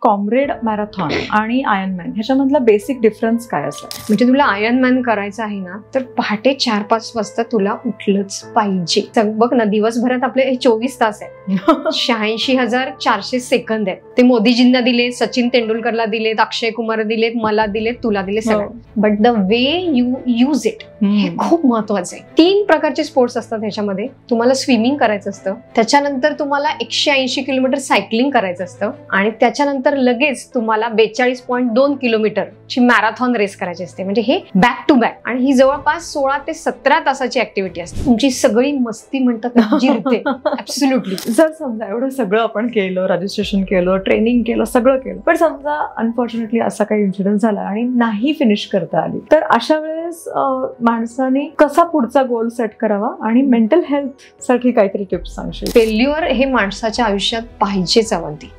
Comrade marathon आणि Ironman ह्याच्यामधला basic difference काय असेल? म्हणजे तुला आयर्नमॅन करायचं आहे ना, तर पहाटे 4-5 वाजता तुला उठलंच पाहिजे. बघ ना, दिवसभरात आपले 24 तास आहेत. 86,400 सेकंद आहेत. ते मोदीजींना दिले, सचिन तेंडुलकरला दिलेत, अक्षय कुमार दिलेत, मला दिलेत, तुला दिले सगळं. But the way you use it हे खूप महत्वाचं आहे. 3 प्रकारचे स्पोर्ट्स असतात ह्याच्यामध्ये. तुम्हाला स्विमिंग करायचं असतं, त्याच्यानंतर तुम्हाला 180 किलोमीटर सायकलिंग करायचं असतं आणि त्याच्यानंतर लगेच तुम्हाला 42.2 किलोमीटरची मॅरेथॉन रेस करायची असते. म्हणजे हे बॅक टू बॅक, आणि ही जवळपास 16 ते 17 तासाची ऍक्टिव्हिटी असते. तुमची सगळी मस्ती म्हणतात जिरते. ऍब्सोल्युटली. जर समजा एवढं सगळं आपण केलं, रजिस्ट्रेशन केलं, ट्रेनिंग केलं, सगळं केलं, पण समजा अनफॉर्च्युनेटली असा काही इन्सिडेंट झाला आणि नाही फिनिश करता आली, तर अशा वेळेस माणसाने कसा पुढचा गोल सेट करावा आणि मेंटल हेल्थ साठी काहीतरी टिप्स सांगशील? फेल्युअर हे माणसाच्या आयुष्यात पाहिजेच अवंती.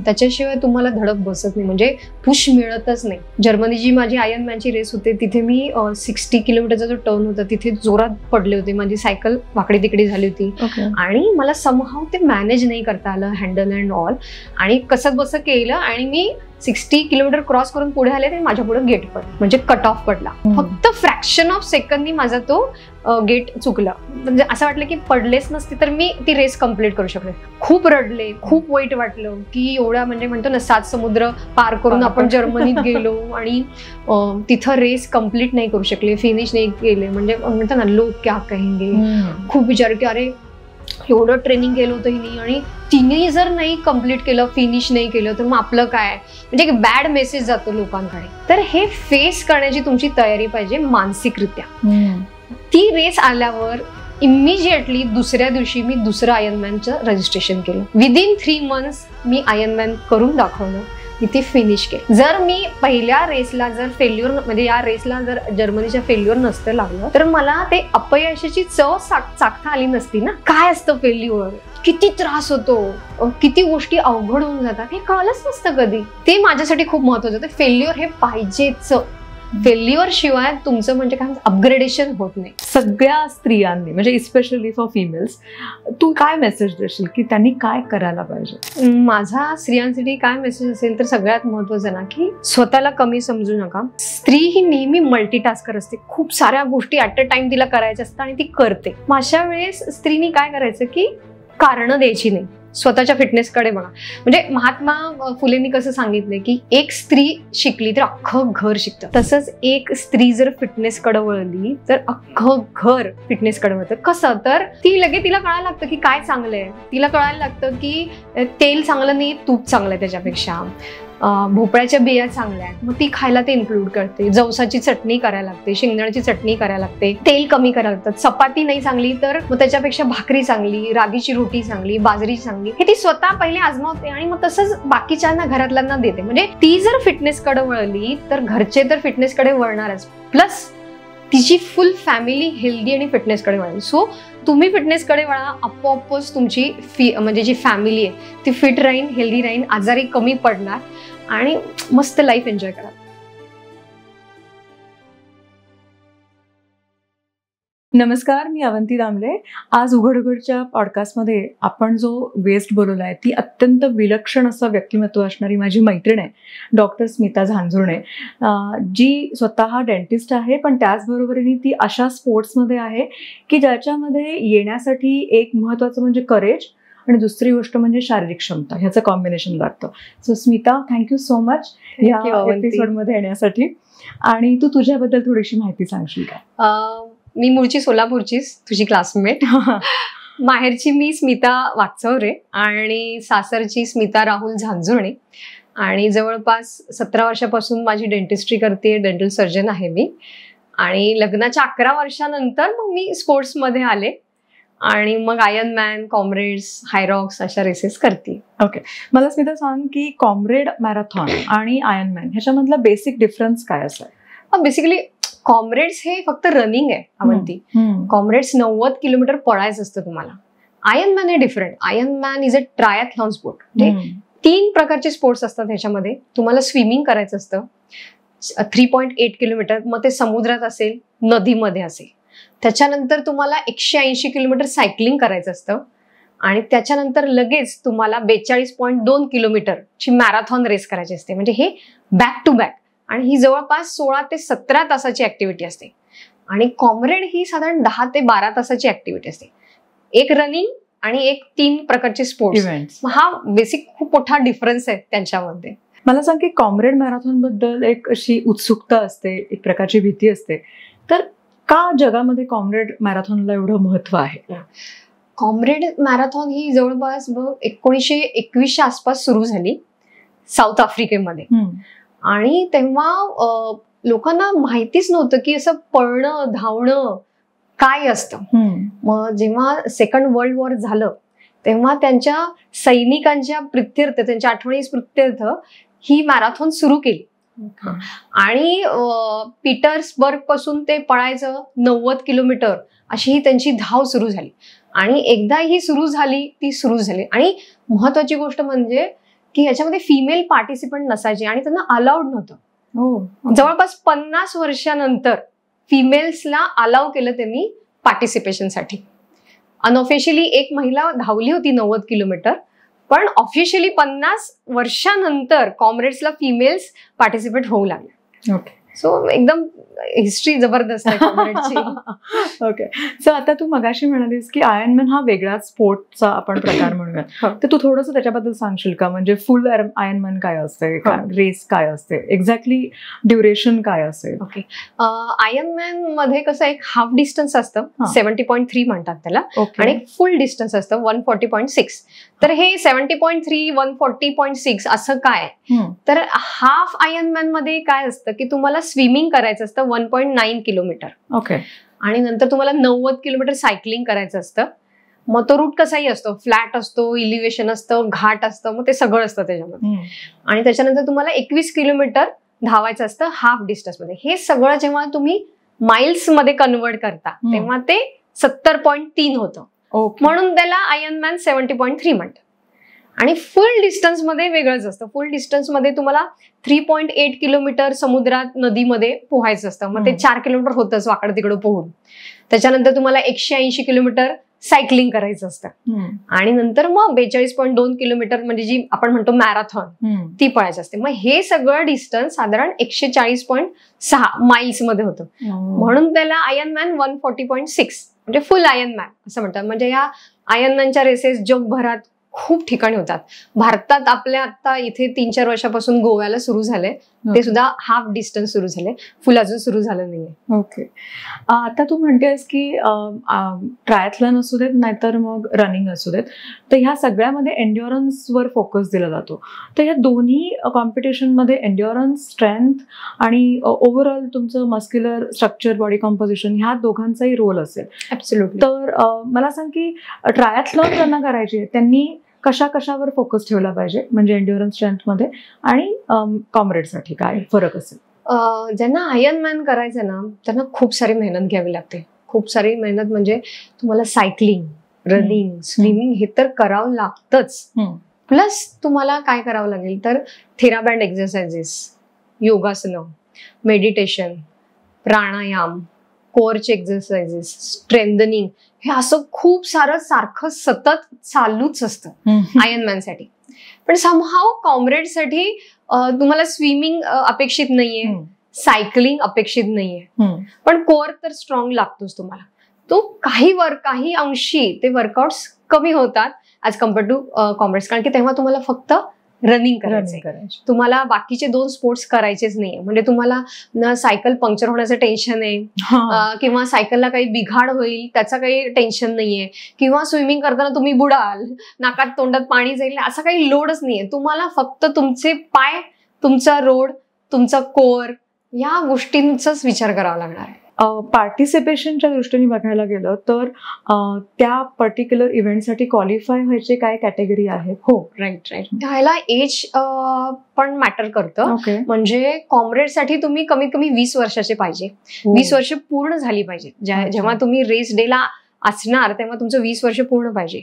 त्याच्याशिवाय तुम्हाला धडक बसत नाही, म्हणजे पुश मिळतच नाही. जर्मनीची माझी आयर्नमॅनची रेस होते, तिथे मी 60 किलोमीटरचा जो टर्न होता तिथे जोरात पडले होते. माझी सायकल वाकडी तिकडी झाली होती आणि मला समहाव ते मॅनेज नाही करता आलं, हँडल अँड ऑल. आणि कसं बसं केलं आणि मी 60 किलोमीटर क्रॉस करून पुढे आले, ते माझ्या पुढे गेट पडला, म्हणजे कट ऑफ पडला. फक्त फ्रॅक्शन ऑफ सेकंदनी माझा तो गेट चुकला. म्हणजे असं वाटलं की पडलेच नसते तर मी ती रेस कम्प्लीट करू शकले. खूप रडले, खूप वाईट वाटलं की एवढा, म्हणजे म्हणतो ना, 7 समुद्र पार करून आपण जर्मनीत गेलो आणि तिथं रेस कम्प्लीट नाही करू शकले, फिनिश नाही केले. म्हणजे म्हणतो ना, लोक क्या कहेंगे. खूप विचार की अरे एवढं ट्रेनिंग केलं होतं हिने आणि तिने जर नाही कम्प्लीट केलं, फिनिश नाही केलं, तर मग आपलं काय. म्हणजे एक बॅड मेसेज जातो लोकांकडे. तर हे फेस करण्याची तुमची तयारी पाहिजे मानसिकरित्या. ती रेस आल्यावर इमिजिएटली दुसऱ्या दिवशी मी दुसरं आयर्नमॅनचं रजिस्ट्रेशन केलं. विदिन 3 मंथ्स मी आयर्नमॅन करून दाखवलं, मी ते फिनिश केलं. जर मी पहिल्या रेसला जर फेल्युअर, म्हणजे या रेसला जर जर्मनीच्या फेल्युअर नसतं लागलं, तर मला ते अपयशाची चव चाखता आली नसती ना. काय असतं फेल्युअर, किती त्रास होतो, किती गोष्टी अवघड होऊन जातात, हे कळलंच नसतं कधी. ते माझ्यासाठी खूप महत्वाचं होतं. फेल्युअर हे पाहिजेच. फेल्युअर शिवाय तुमचं म्हणजे काय अपग्रेडेशन होत नाही. सगळ्या स्त्रियांनी, म्हणजे इस्पेशली फॉर फिमेल्स, तू काय मेसेज देशील की त्यांनी काय करायला पाहिजे? माझा स्त्रियांसाठी काय मेसेज असेल तर सगळ्यात महत्वाचं ना, की स्वतःला कमी समजू नका. स्त्री ही नेहमी मल्टीटास्कर असते. खूप साऱ्या गोष्टी ऍट अ टाइम तिला करायच्या असतात आणि ती करते. अशा वेळेस स्त्रीनी काय करायचं की कारणं द्यायची नाही. स्वतःच्या फिटनेसकडे बघा. म्हणजे महात्मा फुलेंनी कसं सांगितलंय की एक स्त्री शिकली तर अख्खं घर शिकतं. तसंच एक स्त्री जर फिटनेसकडे वळली तर अख्खं घर फिटनेसकडे वळतं. कसं, तर ती लगेच तिला कळायला लागतं की काय चांगलंय. तिला कळायला लागतं की तेल चांगलं नाही, तूप चांगलं आहे त्याच्यापेक्षा. भोपळ्याच्या बिया चांगल्या आहेत, मग ती खायला ते इन्क्लूड करते. जवसाची चटणी करायला लागते, शेंगदाण्याची चटणी करायला लागते, तेल कमी करायला लागतं. चपाती नाही चांगली तर मग त्याच्यापेक्षा भाकरी चांगली, रागीची रोटी चांगली, बाजरीची चांगली, हे ती स्वतः पहिले आजमावते आणि मग तसंच बाकीच्यांना, घरातल्यांना देते. म्हणजे ती जर फिटनेसकडे वळली तर घरचे तर फिटनेसकडे वळणारच, प्लस तिची फुल फॅमिली हेल्दी आणि फिटनेसकडे वळेल. सो तुम्ही फिटनेसकडे वळा, आपोआपच तुमची म्हणजे जी फॅमिली आहे ती फिट राहील, हेल्दी राहील, आजारी कमी पडणार आणि मस्त लाईफ एन्जॉय करा. नमस्कार, मी अवंती दामले. आज उघड उघडच्या पॉडकास्टमध्ये आपण जो वेस्ट बोलवलाय ती अत्यंत विलक्षण असं व्यक्तिमत्व असणारी माझी मैत्रीण आहे, डॉक्टर स्मिता झांझुर्णे, जी स्वतः डेंटिस्ट आहे, पण त्याचबरोबरीने ती अशा स्पोर्ट्समध्ये आहे की ज्याच्यामध्ये येण्यासाठी एक महत्त्वाचं म्हणजे करेज आणि दुसरी गोष्ट म्हणजे शारीरिक क्षमता, ह्याचं कॉम्बिनेशन लागतं. So Smita, thank you so much या एपिसोडमध्ये येण्यासाठी. आणि तू तुझ्याबद्दल थोडीशी माहिती सांगशील का? मी मूळची सोलापूरचीच, तुझी क्लासमेट. माहेरची मी स्मिता वागचौरे आणि सासरची स्मिता राहुल झांझुर्णे. आणि जवळपास 17 वर्षापासून माझी डेंटिस्ट्री करते, डेंटल सर्जन आहे मी. आणि लग्नाच्या 11 वर्षानंतर मग मी स्पोर्ट्समध्ये आले आणि मग आयर्नमॅन, कॉम्रेड्स, हायरॉक्स अशा रेसेस करते. ओके, मला स्मिता सांग की कॉम्रेड मॅरेथॉन आणि आयर्नमॅन ह्याच्यामधला बेसिक डिफरन्स काय असेल? बेसिकली कॉम्रेड्स हे फक्त रनिंग आहे अवंती. कॉम्रेड्स 90 किलोमीटर पळायचं असतं तुम्हाला. आयर्नमॅन हे different. Ironman is a triathlon sport. म्हणजे 3 प्रकारचे स्पोर्ट्स असतात ह्याच्यामध्ये. तुम्हाला स्विमिंग करायचं असतं 3.8 किलोमीटर, मग ते समुद्रात असेल, नदीमध्ये असेल. त्याच्यानंतर तुम्हाला 180 किलोमीटर सायकलिंग करायचं असतं. आणि त्याच्यानंतर लगेच तुम्हाला 42.2 किलोमीटरची मॅरेथॉन रेस करायची असते. म्हणजे हे बॅक टू बॅक, आणि ही जवळपास 16 ते 17 तासाची ऍक्टिव्हिटी असते. आणि कॉम्रेड ही साधारण 10 ते 12 तासाची ऍक्टिव्हिटी असते. एक रनिंग आणि एक 3 प्रकारचे स्पोर्ट्स. हा बेसिक खूप मोठा डिफरन्स आहे त्यांच्यामध्ये. मला सांग की कॉम्रेड मॅरेथॉन बद्दल एक अशी उत्सुकता असते, एक प्रकारची भीती असते, तर का जगामध्ये कॉम्रेड मॅरेथॉनला एवढं महत्व आहे? कॉम्रेड मॅरेथॉन ही जवळपास 1921च्या आसपास सुरू झाली साऊथ आफ्रिकेमध्ये. आणि तेव्हा लोकांना माहितीच नव्हतं की असं पळणं धावणं काय असतं. मग जेव्हा सेकंड वर्ल्ड वॉर झालं तेव्हा त्यांच्या सैनिकांच्या प्रित्यर्थ, त्यांच्या आठवणी प्रित्यर्थ ही मॅरेथॉन सुरू केली. आणि पीटर्सबर्ग पासून ते पळायचं 90 किलोमीटर अशी ही त्यांची धाव सुरू झाली. आणि एकदा ही सुरू झाली. आणि महत्वाची गोष्ट म्हणजे की याच्यामध्ये फिमेल पार्टिसिपंट नसायचे आणि त्यांना अलाउड नव्हतं. जवळपास 50 वर्षानंतर फिमेल्सला अलाउ केलं त्यांनी पार्टिसिपेशनसाठी. अनऑफिशियली एक महिला धावली होती 90 किलोमीटर, पण ऑफिशियली 50 वर्षानंतर कॉम्रेड्सला फिमेल्स पार्टिसिपेट होऊ लागले. सो एकदम हिस्ट्री जबरदस्त आहे कॉम्रेडची. ओके. सो आता तू मगाशी म्हणालीस की आयर्नमॅन हा वेगळाच स्पोर्टचा आपण प्रकार म्हणूयात, तर तू थोडंसं त्याच्याबद्दल सांगशील का? म्हणजे फुल आयर्नमॅन काय असते, रेस काय असते, एक्झॅक्टली ड्युरेशन काय असेल? ओके. आयर्नमॅन मध्ये कसं एक हाफ डिस्टन्स असतं, 70.3 म्हणतात त्याला, आणि फुल डिस्टन्स असतं 140.6. तर हे 70.3 140.6 असं काय? तर हाफ आयर्नमॅन मध्ये काय असतं की तुम्हाला स्विमिंग करायचं असतं 1.9 किलोमीटर. ओके. आणि नंतर तुम्हाला 90 किलोमीटर सायकलिंग करायचं असतं. मग तो रूट कसाही असतो, फ्लॅट असतो, इलिव्हेशन असतं, घाट असतं, मग ते सगळं असतं त्याच्यामध्ये. आणि त्याच्यानंतर तुम्हाला 21 किलोमीटर धावायचं असतं हाफ डिस्टन्स मध्ये. हे सगळं जेव्हा तुम्ही माइल्स मध्ये कन्वर्ट करता तेव्हा ते 70.3 होतं. म्हणून त्याला आयर्नमॅन 70.3 म्हणतात. आणि फुल डिस्टन्स मध्ये वेगळंच असतं. फुल डिस्टन्स मध्ये तुम्हाला 3.8 किलोमीटर समुद्रात नदीमध्ये पोहायचं असतं. मग ते 4 किलोमीटर होतंच वाकडं तिकडं पोहून. त्याच्यानंतर तुम्हाला 180 किलोमीटर सायकलिंग करायचं असतं. आणि नंतर मग 42.2 किलोमीटर म्हणजे जी आपण म्हणतो मॅरेथॉन ती पळायची असते. मग हे सगळं डिस्टन्स साधारण 140.6 माइल्स मध्ये होतं. म्हणून त्याला आयर्नमॅन 140.6 म्हणजे फुल आयर्नमॅन असं म्हणतात. म्हणजे या आयर्नमॅनच्या रेसेस जगभरात खूप ठिकाणी होतात. भारतात आपल्या आता इथे 3-4 वर्षापासून गोव्याला सुरू झाले, ते सुद्धा हाफ डिस्टन्स सुरू झाले, फुल अजून सुरू झालं नाहीये. ओके. आता तू म्हणतेस की ट्रायथलॉन असू देत नाहीतर मग रनिंग असू देत, तर ह्या सगळ्यामध्ये एन्ड्युरन्सवर फोकस दिला जातो. तर ह्या दोन्ही कॉम्पिटिशनमध्ये एन्ड्युरन्स, स्ट्रेंथ आणि ओव्हरऑल तुमचं मस्क्युलर स्ट्रक्चर, बॉडी कॉम्पोजिशन ह्या दोघांचाही रोल असेल. ऍब्सोल्युटली. तर मला सांग की ट्रायथलॉन ज्यांना करायची त्यांनी कशावर फोकस ठेवला पाहिजे, म्हणजे एन्ड्युरन्स, स्ट्रेंथ मध्ये, आणि कॉम्रेडसाठी काय फरक असेल? ज्यांना आयर्नमॅन करायचं ना त्यांना खूप सारी मेहनत घ्यावी लागते. खूप सारी मेहनत म्हणजे तुम्हाला सायकलिंग, रनिंग, स्विमिंग हे तर करावं लागतंच. प्लस तुम्हाला काय करावं लागेल तर थेराबँड एक्सरसाइजेस, योगासनं, मेडिटेशन, प्राणायाम, कोअरचे एक्सरसाइजेस, स्ट्रेंथनिंग, हे असं खूप सारं सारखं सतत चालूच असतं आयर्नमॅनसाठी. पण समहाव कॉम्रेडसाठी तुम्हाला स्विमिंग अपेक्षित नाहीये, सायकलिंग अपेक्षित नाहीये, पण कोअर तर स्ट्रॉंग लागतोच तुम्हाला. तो काही अंशी ते वर्कआउट्स कमी होतात ऍज कम्पेअर टू कॉम्रेड्स, कारण की तेव्हा तुम्हाला फक्त रनिंग करायचं, तुम्हाला बाकीचे 2 स्पोर्ट्स करायचेच नाहीये. म्हणजे तुम्हाला सायकल पंक्चर होण्याचं टेन्शन आहे, किंवा सायकलला काही बिघाड होईल त्याचं काही टेन्शन नाहीये, किंवा स्विमिंग करताना तुम्ही बुडाल, नाकात तोंडात पाणी जाईल, असा काही लोडच नाहीये. तुम्हाला फक्त तुमचे पाय, तुमचा रोड, तुमचा कोअर या गोष्टींचाच विचार करावा लागणार आहे. पार्टिसिपेशनच्या दृष्टीने बघायला गेलं तर त्या पर्टिक्युलर इव्हेंटसाठी क्वालिफाय व्हायचे काय कॅटेगरी आहेत? हो, राईट. ह्याला एज पण मॅटर करतं. म्हणजे कॉम्रेडसाठी तुम्ही कमीत कमी 20 वर्षाचे पाहिजे, 20 वर्ष पूर्ण झाली पाहिजे. जेव्हा तुम्ही रेस डेला असणार तेव्हा तुमचं 20 वर्ष पूर्ण पाहिजे.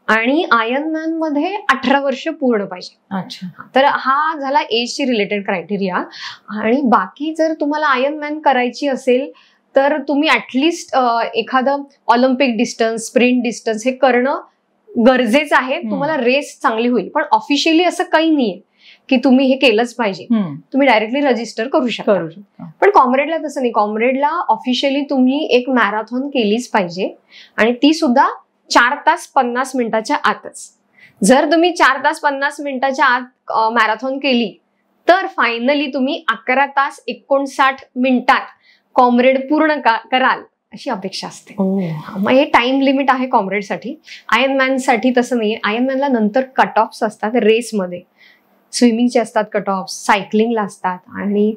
आणि आयर्नमॅन मध्ये 18 वर्ष पूर्ण पाहिजे. अच्छा. तर हा झाला एजची रिलेटेड क्रायटेरिया. आणि बाकी जर तुम्हाला आयर्नमॅन करायची असेल तर तुम्ही ऍटलिस्ट एखादं ऑलिम्पिक डिस्टन्स, स्प्रिंट डिस्टन्स हे करणं गरजेचं आहे, तुम्हाला रेस चांगली होईल. पण ऑफिशियली असं काही नाहीये की तुम्ही हे केलंच पाहिजे. तुम्ही डायरेक्टली रजिस्टर करू शकता. पण कॉम्रेडला तसं नाही. कॉम्रेडला ऑफिशियली तुम्ही एक मॅरेथॉन केलीच पाहिजे आणि ती सुद्धा 4 तास 50 मिनिटाच्या आतच. जर तुम्ही 4 तास 50 मिनिटाच्या आत मॅरेथॉन केली तर फायनली तुम्ही 11 तास 59 मिनिटात कॉम्रेड पूर्ण कराल अशी अपेक्षा असते. मग हे टाइम लिमिट आहे कॉम्रेडसाठी. आयर्नमॅनसाठी तसं नाहीये. आयर्नमॅनला नंतर कट ऑफ्स असतात रेसमध्ये. स्विमिंगचे असतात कट ऑफ, सायकलिंगला असतात आणि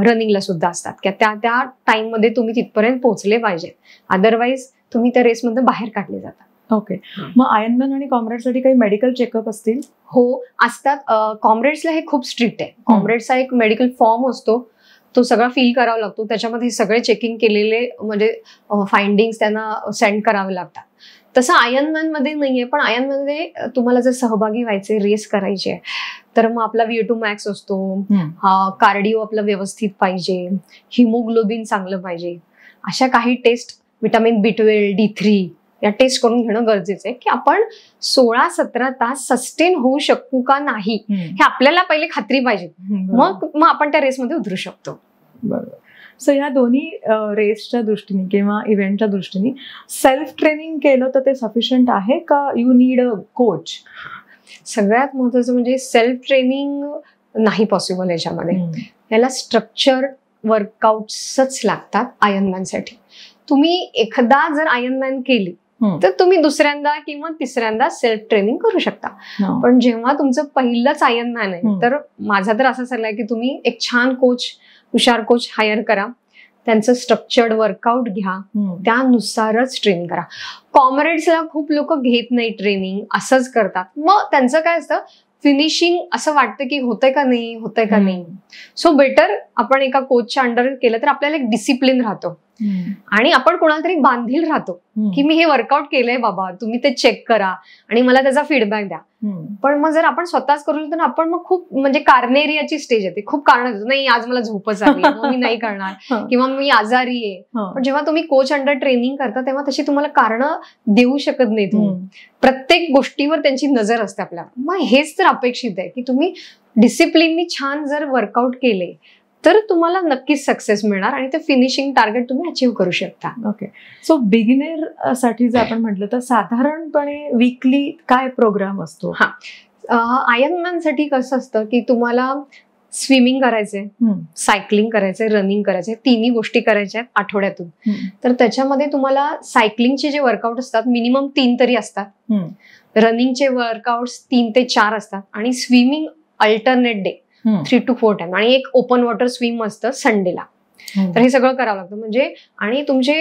रनिंगला सुद्धा असतात की त्या टाइममध्ये तुम्ही तिथपर्यंत पोहोचले पाहिजे. अदरवाईज तुम्ही त्या रेसमध्ये बाहेर काढले जातात. ओके. मग आयर्नमॅन आणि कॉम्रेडसाठी काही मेडिकल चेकअप असतील? हो असतात. कॉम्रेड्सला हे खूप स्ट्रिक्ट आहे. कॉम्रेड्सचा एक मेडिकल फॉर्म असतो, तो सगळा फिल करावा लागतो. त्याच्यामध्ये सगळे चेकिंग केलेले म्हणजे फाइंडिंग्स त्यांना सेंड करावे लागतात. तसं आयर्नमॅन मध्ये नाहीये. पण आयर्नमॅन मध्ये तुम्हाला जर सहभागी व्हायचे, रेस करायची आहे, तर मग आपला VO2 मॅक्स असतो, कार्डिओ आपला व्यवस्थित पाहिजे, हिमोग्लोबिन चांगलं पाहिजे. अशा काही टेस्ट, विटामिन B12, D3 या टेस्ट करून घेणं गरजेचं आहे की आपण 16-17 तास सस्टेन होऊ शकू का नाही हे आपल्याला पहिले खात्री पाहिजे. मग आपण त्या रेसमध्ये उतरू शकतो. बरोबर. सो ह्या दोन्ही रेसच्या दृष्टीने किंवा इव्हेंटच्या दृष्टीने सेल्फ ट्रेनिंग केलं तर ते सफिशियंट आहे का यू नीड अ कोच? सगळ्यात महत्वाचं म्हणजे सेल्फ ट्रेनिंग नाही पॉसिबल याच्यामध्ये. याला स्ट्रक्चर वर्कआउट्सच लागतात आयर्नमॅनसाठी. तुम्ही एकदा जर आयर्नमॅन केली तर तुम्ही दुसऱ्यांदा किंवा तिसऱ्यांदा सेल्फ ट्रेनिंग करू शकता. पण जेव्हा तुमचं पहिलंच आयर्नमॅन आहे तर माझा तर असा सल्ला आहे की तुम्ही एक छान कोच, हुशार कोच हायर करा, त्यांचं स्ट्रक्चर्ड वर्कआउट घ्या, त्यानुसारच ट्रेनिंग करा. कॉम्रेड्सला खूप लोक घेत नाही ट्रेनिंग, असंच करतात. मग त्यांचं काय असतं, फिनिशिंग असं वाटतं की होतंय का नाही. सो बेटर आपण एका कोचच्या अंडर केलं तर आपल्याला एक डिसिप्लिन राहतो आणि आपण कोणाला तरी बांधील राहतो की मी हे वर्कआउट केलंय बाबा, तुम्ही ते चेक करा आणि मला त्याचा फीडबॅक द्या. पण मग जर आपण स्वतःच करू तर आपण मग खूप म्हणजे कार्नेरियाची स्टेज येते. खूप कारण देतो, नाही आज मला झोपच आली, मग मी नाही करणार किंवा मी आजारी आहे. पण जेव्हा तुम्ही कोच अंडर ट्रेनिंग करता तेव्हा तशी तुम्हाला कारण देऊ शकत नाही. तुम्ही प्रत्येक गोष्टीवर त्यांची नजर असते आपल्यावर. मग हेच तर अपेक्षित आहे की तुम्ही डिसिप्लिननी छान जर वर्कआउट केले तर तुम्हाला नक्कीच सक्सेस मिळणार आणि ते फिनिशिंग टार्गेट तुम्ही अचीव करू शकता. ओके. सो बिगिनर साठी जर आपण म्हटलं तर साधारणपणे वीकली काय प्रोग्राम असतो? आयर्नमॅन साठी कसं असतं की तुम्हाला स्विमिंग करायचंय, सायकलिंग करायचंय, रनिंग करायचंय, तिन्ही गोष्टी करायच्या आहेत आठवड्यातून. तर त्याच्यामध्ये तुम्हाला सायकलिंगचे जे वर्कआउट असतात मिनिमम 3 तरी असतात, रनिंगचे वर्कआउट्स 3 ते 4 असतात आणि swimming alternate day 3 to 4 time आणि एक ओपन वॉटर स्विम असतं संडेला. तर हे सगळं करावं लागतं. म्हणजे आणि तुमचे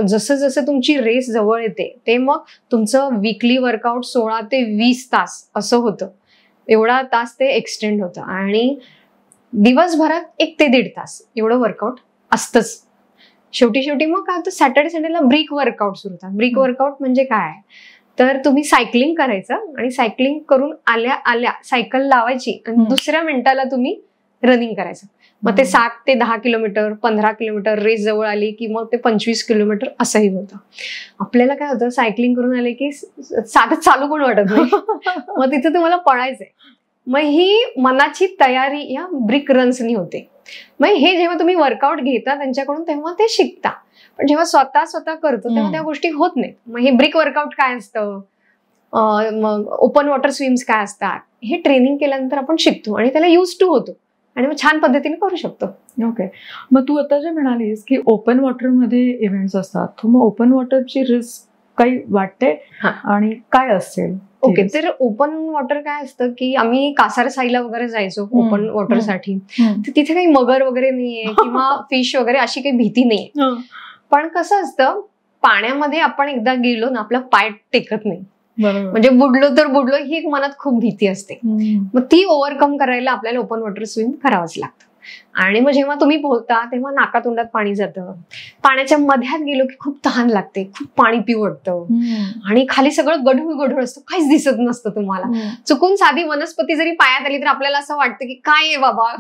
जसं जसं तुमची रेस जवळ येते ते मग तुमचं वीकली वर्कआउट 16 ते 20 तास असं होतं. एवढा तास ते एक्सटेंड होतं आणि दिवसभरात 1 ते 1.5 तास एवढं वर्कआउट असतंच. शेवटी मग काय होतं, सॅटर्डे संडेला ब्रिक वर्कआउट सुरू होतात. ब्रिक वर्कआउट म्हणजे काय, तर तुम्ही सायकलिंग करायचं आणि सायकलिंग करून आल्या सायकल लावायची आणि दुसऱ्या मिनिटाला तुम्ही रनिंग करायचं. मग ते 7 ते 10 किलोमीटर, 15 किलोमीटर रेस जवळ आली की मग ते 25 किलोमीटर असंही होतं. आपल्याला काय होतं, सायकलिंग करून आले की साधं चालू पण वाटत नाही. मग तिथे तुम्हाला पळायचंय. मग ही मनाची तयारी या ब्रिक रन्सनी होते. मग हे जेव्हा तुम्ही वर्कआउट घेता त्यांच्याकडून तेव्हा ते शिकता. पण जेव्हा स्वतः करतो तेव्हा त्या गोष्टी होत नाहीत. मग हे ब्रिक वर्कआउट काय असतं, मग ओपन वॉटर स्विम्स काय असतात, हे ट्रेनिंग केल्यानंतर आपण शिकतो आणि त्याला यूज टू होतो आणि मग छान पद्धतीने करू शकतो. ओके. मग तू आता जे म्हणालीस की ओपन वॉटरमध्ये इव्हेंट्स असतात, मग ओपन वॉटरची रिस्क काही वाटते आणि काय असेल? ओके. तर ओपन वॉटर काय असतं की आम्ही कासार साईला वगैरे जायचो ओपन वॉटरसाठी, तर तिथे काही मगर वगैरे नाहीये किंवा फिश वगैरे अशी काही भीती नाहीये. पण कसं असतं, पाण्यामध्ये आपण एकदा गेलो ना आपला पाय टेकत नाही. म्हणजे बुडलो तर बुडलो ही एक मनात खूप भीती असते. मग ती ओव्हरकम करायला आपल्याला ओपन वॉटर स्विम करावंच लागतं. आणि मग जेव्हा तुम्ही पोहता तेव्हा नाकातोंडात पाणी जातं, पाण्याच्या मध्यात गेलो की खूप तहान लागते, खूप पाणी पिऊ वाटतं, आणि खाली सगळं गढूळ गढूळ असतं, काहीच दिसत नसतं तुम्हाला. चुकून साधी वनस्पती जरी पायात आली तर आपल्याला असं वाटतं की काय आहे बाबा,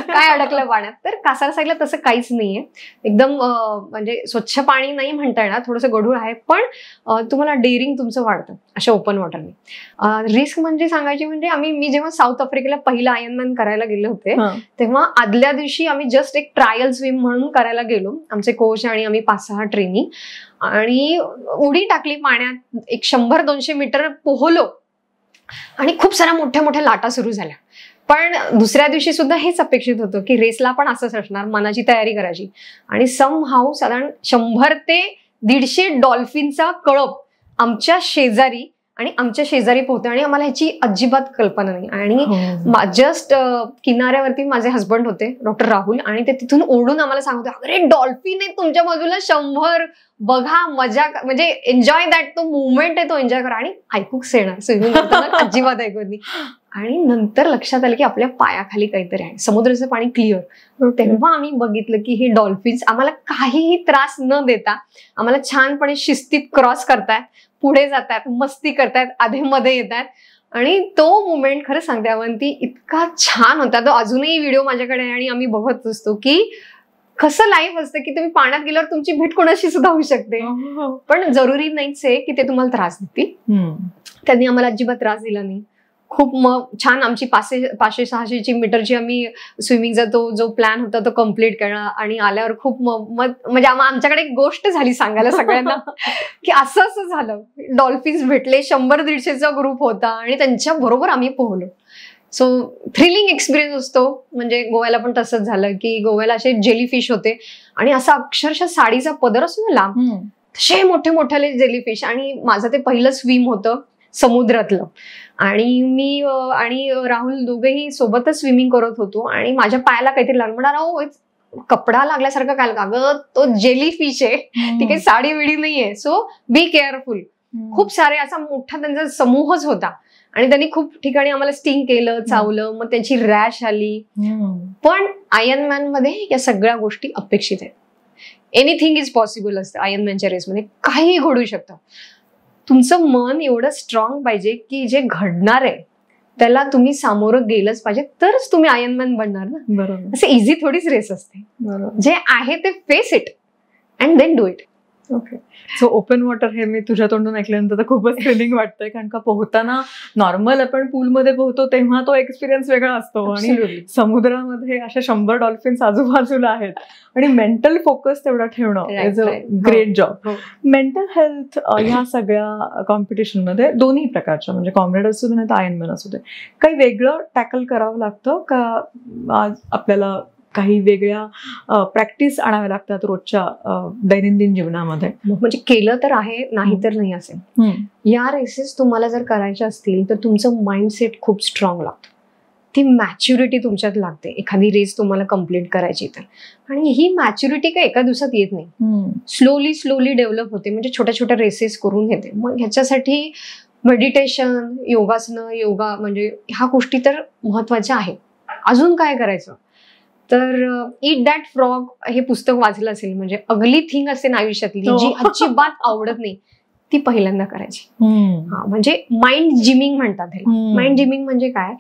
काय अडकलं पाण्यात. तर कासार साईडला तसं काहीच नाहीये, एकदम म्हणजे स्वच्छ पाणी नाही म्हणता येणार, थोडंसं गढूळ आहे, पण तुम्हाला डेअरिंग तुमचं वाढतं अशा ओपन वॉटरने. रिस्क म्हणजे सांगायची म्हणजे मी जेव्हा साऊथ आफ्रिकेला पहिलं आयर्नमॅन करायला गेले होते तेव्हा आदल्या दिवशी आम्ही जस्ट एक ट्रायल स्विम म्हणून करायला गेलो, आमचे कोच आणि आम्ही 5-6 ट्रेनी, आणि उडी टाकली पाण्यात, एक 100-200 मीटर पोहलो आणि खूप साऱ्या मोठ्या मोठ्या लाटा सुरू झाल्या. पण दुसऱ्या दिवशी सुद्धा हेच अपेक्षित होतं की रेसला पण असंच असणार, मनाची तयारी करायची, आणि सम हाऊ साधारण 100 ते 150 डॉल्फिनचा कळप आमच्या शेजारी पोहते, आणि आम्हाला ह्याची अजिबात कल्पना नाही. आणि जस्ट किनाऱ्यावरती माझे हस्बंड होते डॉक्टर राहुल, आणि ते तिथून ओढून आम्हाला सांगते, अरे डॉल्फिन आहे तुमच्या बाजूला 100, बघा मजा, म्हणजे एन्जॉय दॅट, तो मुवमेंट आहे तो एन्जॉय करा. आणि ऐकूच येणार स्विमिंग करताना अजिबात ऐकत नाही. आणि नंतर लक्षात आलं की आपल्या पायाखाली काहीतरी आहे, समुद्राचं पाणी क्लिअर. तेव्हा आम्ही बघितलं की हे डॉल्फिन्स आम्हाला काहीही त्रास न देता आम्हाला छानपणे शिस्तीत क्रॉस करतायत, पुढे जातात, मस्ती करतायत, आधेमध्ये येतात. आणि तो मुवमेंट खरं सांगते अवंती इतका छान होता. तो अजूनही व्हिडिओ माझ्याकडे आहे आणि आम्ही बघत असतो की कसं लाईफ असतं की तुम्ही पाण्यात गेल्यावर तुमची भेट कोणाशी सुद्धा होऊ शकते, पण जरुरी नाहीच आहे की ते तुम्हाला त्रास देतील. त्यांनी आम्हाला अजिबात त्रास दिला नाही. खूप मग छान आमची 500-600 मीटरची आम्ही स्विमिंगचा जो प्लॅन होता तो कम्प्लीट केला. आणि आल्यावर खूप म्हणजे आमच्याकडे एक गोष्ट झाली सांगायला सगळ्यांना की असं झालं, डॉल्फिन्स भेटले, 100-150चा ग्रुप होता आणि त्यांच्या बरोबर आम्ही पोहलो. सो थ्रिलिंग एक्सपिरियन्स असतो. म्हणजे गोव्याला पण तसंच झालं की गोव्याला असे जेलीफिश होते, आणि असा अक्षरशः साडीचा पदर असतो ना लांब, तसे मोठे मोठे जेलीफिश. आणि माझं ते पहिलं स्विम होतं समुद्रातलं, आणि मी आणि राहुल दोघेही सोबतच स्विमिंग करत होतो, आणि माझ्या पायाला काहीतरी लागलं. म्हणा कपडा लागल्यासारखं काय लागलं, तो जेलीफिश आहे, ती काही साडी विडी नाहीये, सो बी केअरफुल. खूप सारे असा मोठा त्यांचा समूहच होता, आणि त्यांनी खूप ठिकाणी आम्हाला स्टिंग केलं, चावलं, मग त्यांची रॅश आली. पण आयर्नमॅन मध्ये या सगळ्या गोष्टी अपेक्षित आहेत. एनिथिंग इज पॉसिबल असतं आयर्नमॅनच्या रेसमध्ये, काहीही घडू शकतं. तुमचं मन एवढं स्ट्रॉंग पाहिजे की जे घडणार आहे त्याला तुम्ही सामोरं गेलंच पाहिजे, तरच तुम्ही आयर्नमॅन बनणार ना. बरोबर. असं इझी थोडीच रेस असते. जे आहे ते face it and then do it. Okay. So open water हे मी तुझ्या तोंडून ऐकल्यानंतर तर खूपच थ्रिलिंग वाटतंय, कारण का पोहताना नॉर्मल आपण पूलमध्ये पोहतो तेव्हा तो एक्सपिरियन्स वेगळा असतो, आणि समुद्रामध्ये अशा 100 डॉल्फिन्स आजूबाजूला आहेत, आणि मेंटल फोकस तेवढा ठेवणं is a great job. Mental health ह्या सगळ्या कॉम्पिटिशनमध्ये दोन्ही प्रकारच्या, म्हणजे कॉम्रेड असू दे नाही तर आयर्नमॅन असू दे, काही वेगळं टॅकल करावं लागतं का? आज आपल्याला काही वेगळ्या प्रॅक्टिस आणाव्या लागतात रोजच्या दैनंदिन जीवनामध्ये? म्हणजे केलं तर आहे, नाही तर नाही असेल. या रेसेस तुम्हाला जर करायच्या असतील तर तुमचं माइंडसेट खूप स्ट्रॉंग लागतं, ती मॅच्युरिटी तुमच्यात लागते एखादी रेस तुम्हाला कम्प्लीट करायची तर. आणि ही मॅच्युरिटी काय एका दिवसात येत नाही, स्लोली डेव्हलप होते, म्हणजे छोट्या छोट्या रेसेस करून येते. मग ह्याच्यासाठी मेडिटेशन, योगासनं, योगा म्हणजे ह्या गोष्टी तर महत्वाच्या आहेत. अजून काय करायचं तर ईट दॅट फ्रॉग हे पुस्तक वाचलं असेल, म्हणजे अगली थिंग असते ना आयुष्यातली जी अजिबात आवडत नाही ती पहिल्यांदा करायची. हा म्हणजे माइंड जिमिंग म्हणतात ह्याला. माइंड जिमिंग म्हणजे काय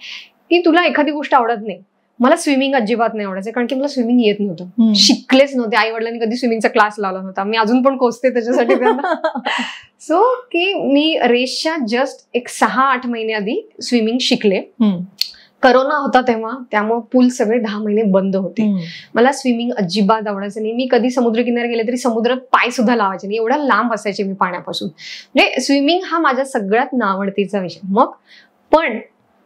की तुला एखादी गोष्ट आवडत नाही. मला स्विमिंग अजिबात नाही आवडायचं, कारण की मला स्विमिंग येत नव्हतं, शिकलेच नव्हते, आई वडिलांनी कधी स्विमिंगचा क्लास लावला नव्हता, मी अजून पण कोचते त्याच्यासाठी त्यांना. सो की मी रेसच्या जस्ट एक 6-8 महिने आधी स्विमिंग शिकले. करोना होता तेव्हा, त्यामुळे पूल सगळे 10 महिने बंद होते. मला स्विमिंग अजिबात आवडायचं नाही. मी कधी समुद्रकिनारी गेले तरी समुद्रात पाय सुद्धा लावायचे नाही, एवढा लांब असायचे मी पाण्यापासून. म्हणजे स्विमिंग हा माझ्या सगळ्यात नावडतीचा विषय. मग पण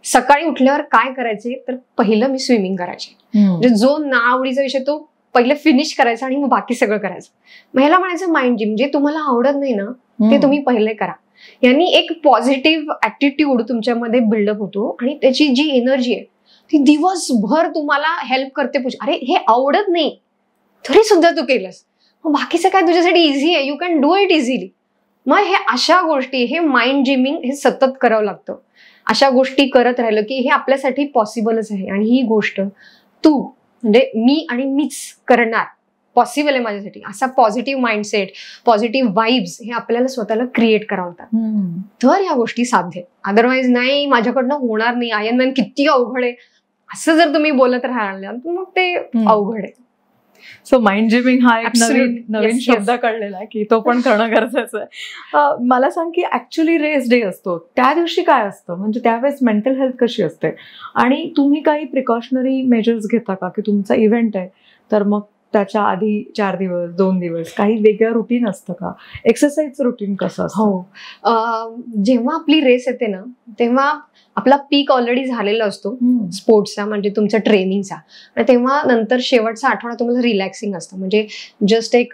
सकाळी उठल्यावर काय करायचे तर पहिलं मी स्विमिंग करायचे. म्हणजे जो नावडीचा विषय तो पहिलं फिनिश करायचा आणि मग बाकी सगळं करायचं. मग ह्याला म्हणायचं माइंड जिम. जे तुम्हाला आवडत नाही ना ते तुम्ही पहिले करा. यांनी एक पॉझिटिव्ह ऍटिट्यूड तुमच्यामध्ये बिल्डअप होतो, आणि त्याची जी एनर्जी आहे ती दिवसभर तुम्हाला हेल्प करते. अरे हे आवडत नाही तरी सुद्धा तू केलंस, मग बाकीचं काय तुझ्यासाठी इझी आहे, you can do it easily. मग हे अशा गोष्टी, हे माइंड जिमिंग हे सतत करावं लागतं. अशा गोष्टी करत राहिलं की हे आपल्यासाठी पॉसिबलच आहे. आणि ही गोष्ट तू म्हणजे मी आणि मीच करणार, पॉसिबल आहे माझ्यासाठी, असा पॉझिटिव्ह माइंडसेट, पॉझिटिव्ह वाईब्स हे आपल्याला स्वतःला क्रिएट करावं लागतात, तर या गोष्टी साध्य. अदरवाईज नाही माझ्याकडनं होणार नाही, आयर्नमॅन किती अवघड आहे असं जर तुम्ही बोलत राहिला तर मग ते अवघड आहे. सो माइंड जिमिंग हा एक नवीन शब्द कळलेला आहे की तो पण करणं गरजेचं आहे. मला सांग की ऍक्च्युली रेस डे असतो त्या दिवशी काय असतं, म्हणजे त्यावेळेस मेंटल हेल्थ कशी असते आणि तुम्ही काही प्रिकॉशनरी मेजर्स घेता का की तुमचा इव्हेंट आहे तर मग त्याच्या आधी 4 दिवस 2 दिवस काही वेगळं रुटीन असतं का, एक्सरसाइज रुटीन कसं असतं? हो, जेव्हा आपली रेस येते ना तेव्हा आपला पीक ऑलरेडी झालेला असतो स्पोर्ट्सचा, म्हणजे तुमचा ट्रेनिंगचा, आणि तेव्हा नंतर शेवटचा आठवडा तुम्हाला रिलॅक्सिंग असतं. म्हणजे जस्ट एक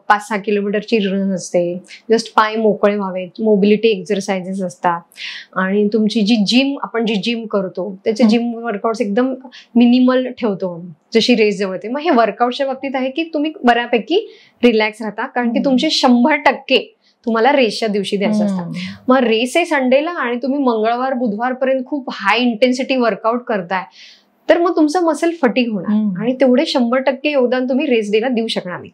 5-6 किलोमीटरची रन असते, जस्ट पाय मोकळे व्हावेत, मोबिलिटी एक्सरसाइजेस असतात, आणि तुमची आपण जी जिम करतो त्याचे जिम वर्कआउट्स एकदम मिनिमल ठेवतो जशी रेस जवळ येते. मग हे वर्कआउटच्या बाबतीत आहे की तुम्ही बऱ्यापैकी रिलॅक्स राहता, कारण की तुमचे 100% तुम्हाला रेसच्या दिवशी द्यायचं असतं. मग रेस आहे संडेला आणि तुम्ही मंगळवार बुधवार पर्यंत खूप हाय इंटेन्सिटी वर्कआउट करताय तर मग तुमचं मसल फटीग होणार आणि तेवढे 100% योगदान तुम्ही रेस डेला देऊ शकणार नाही.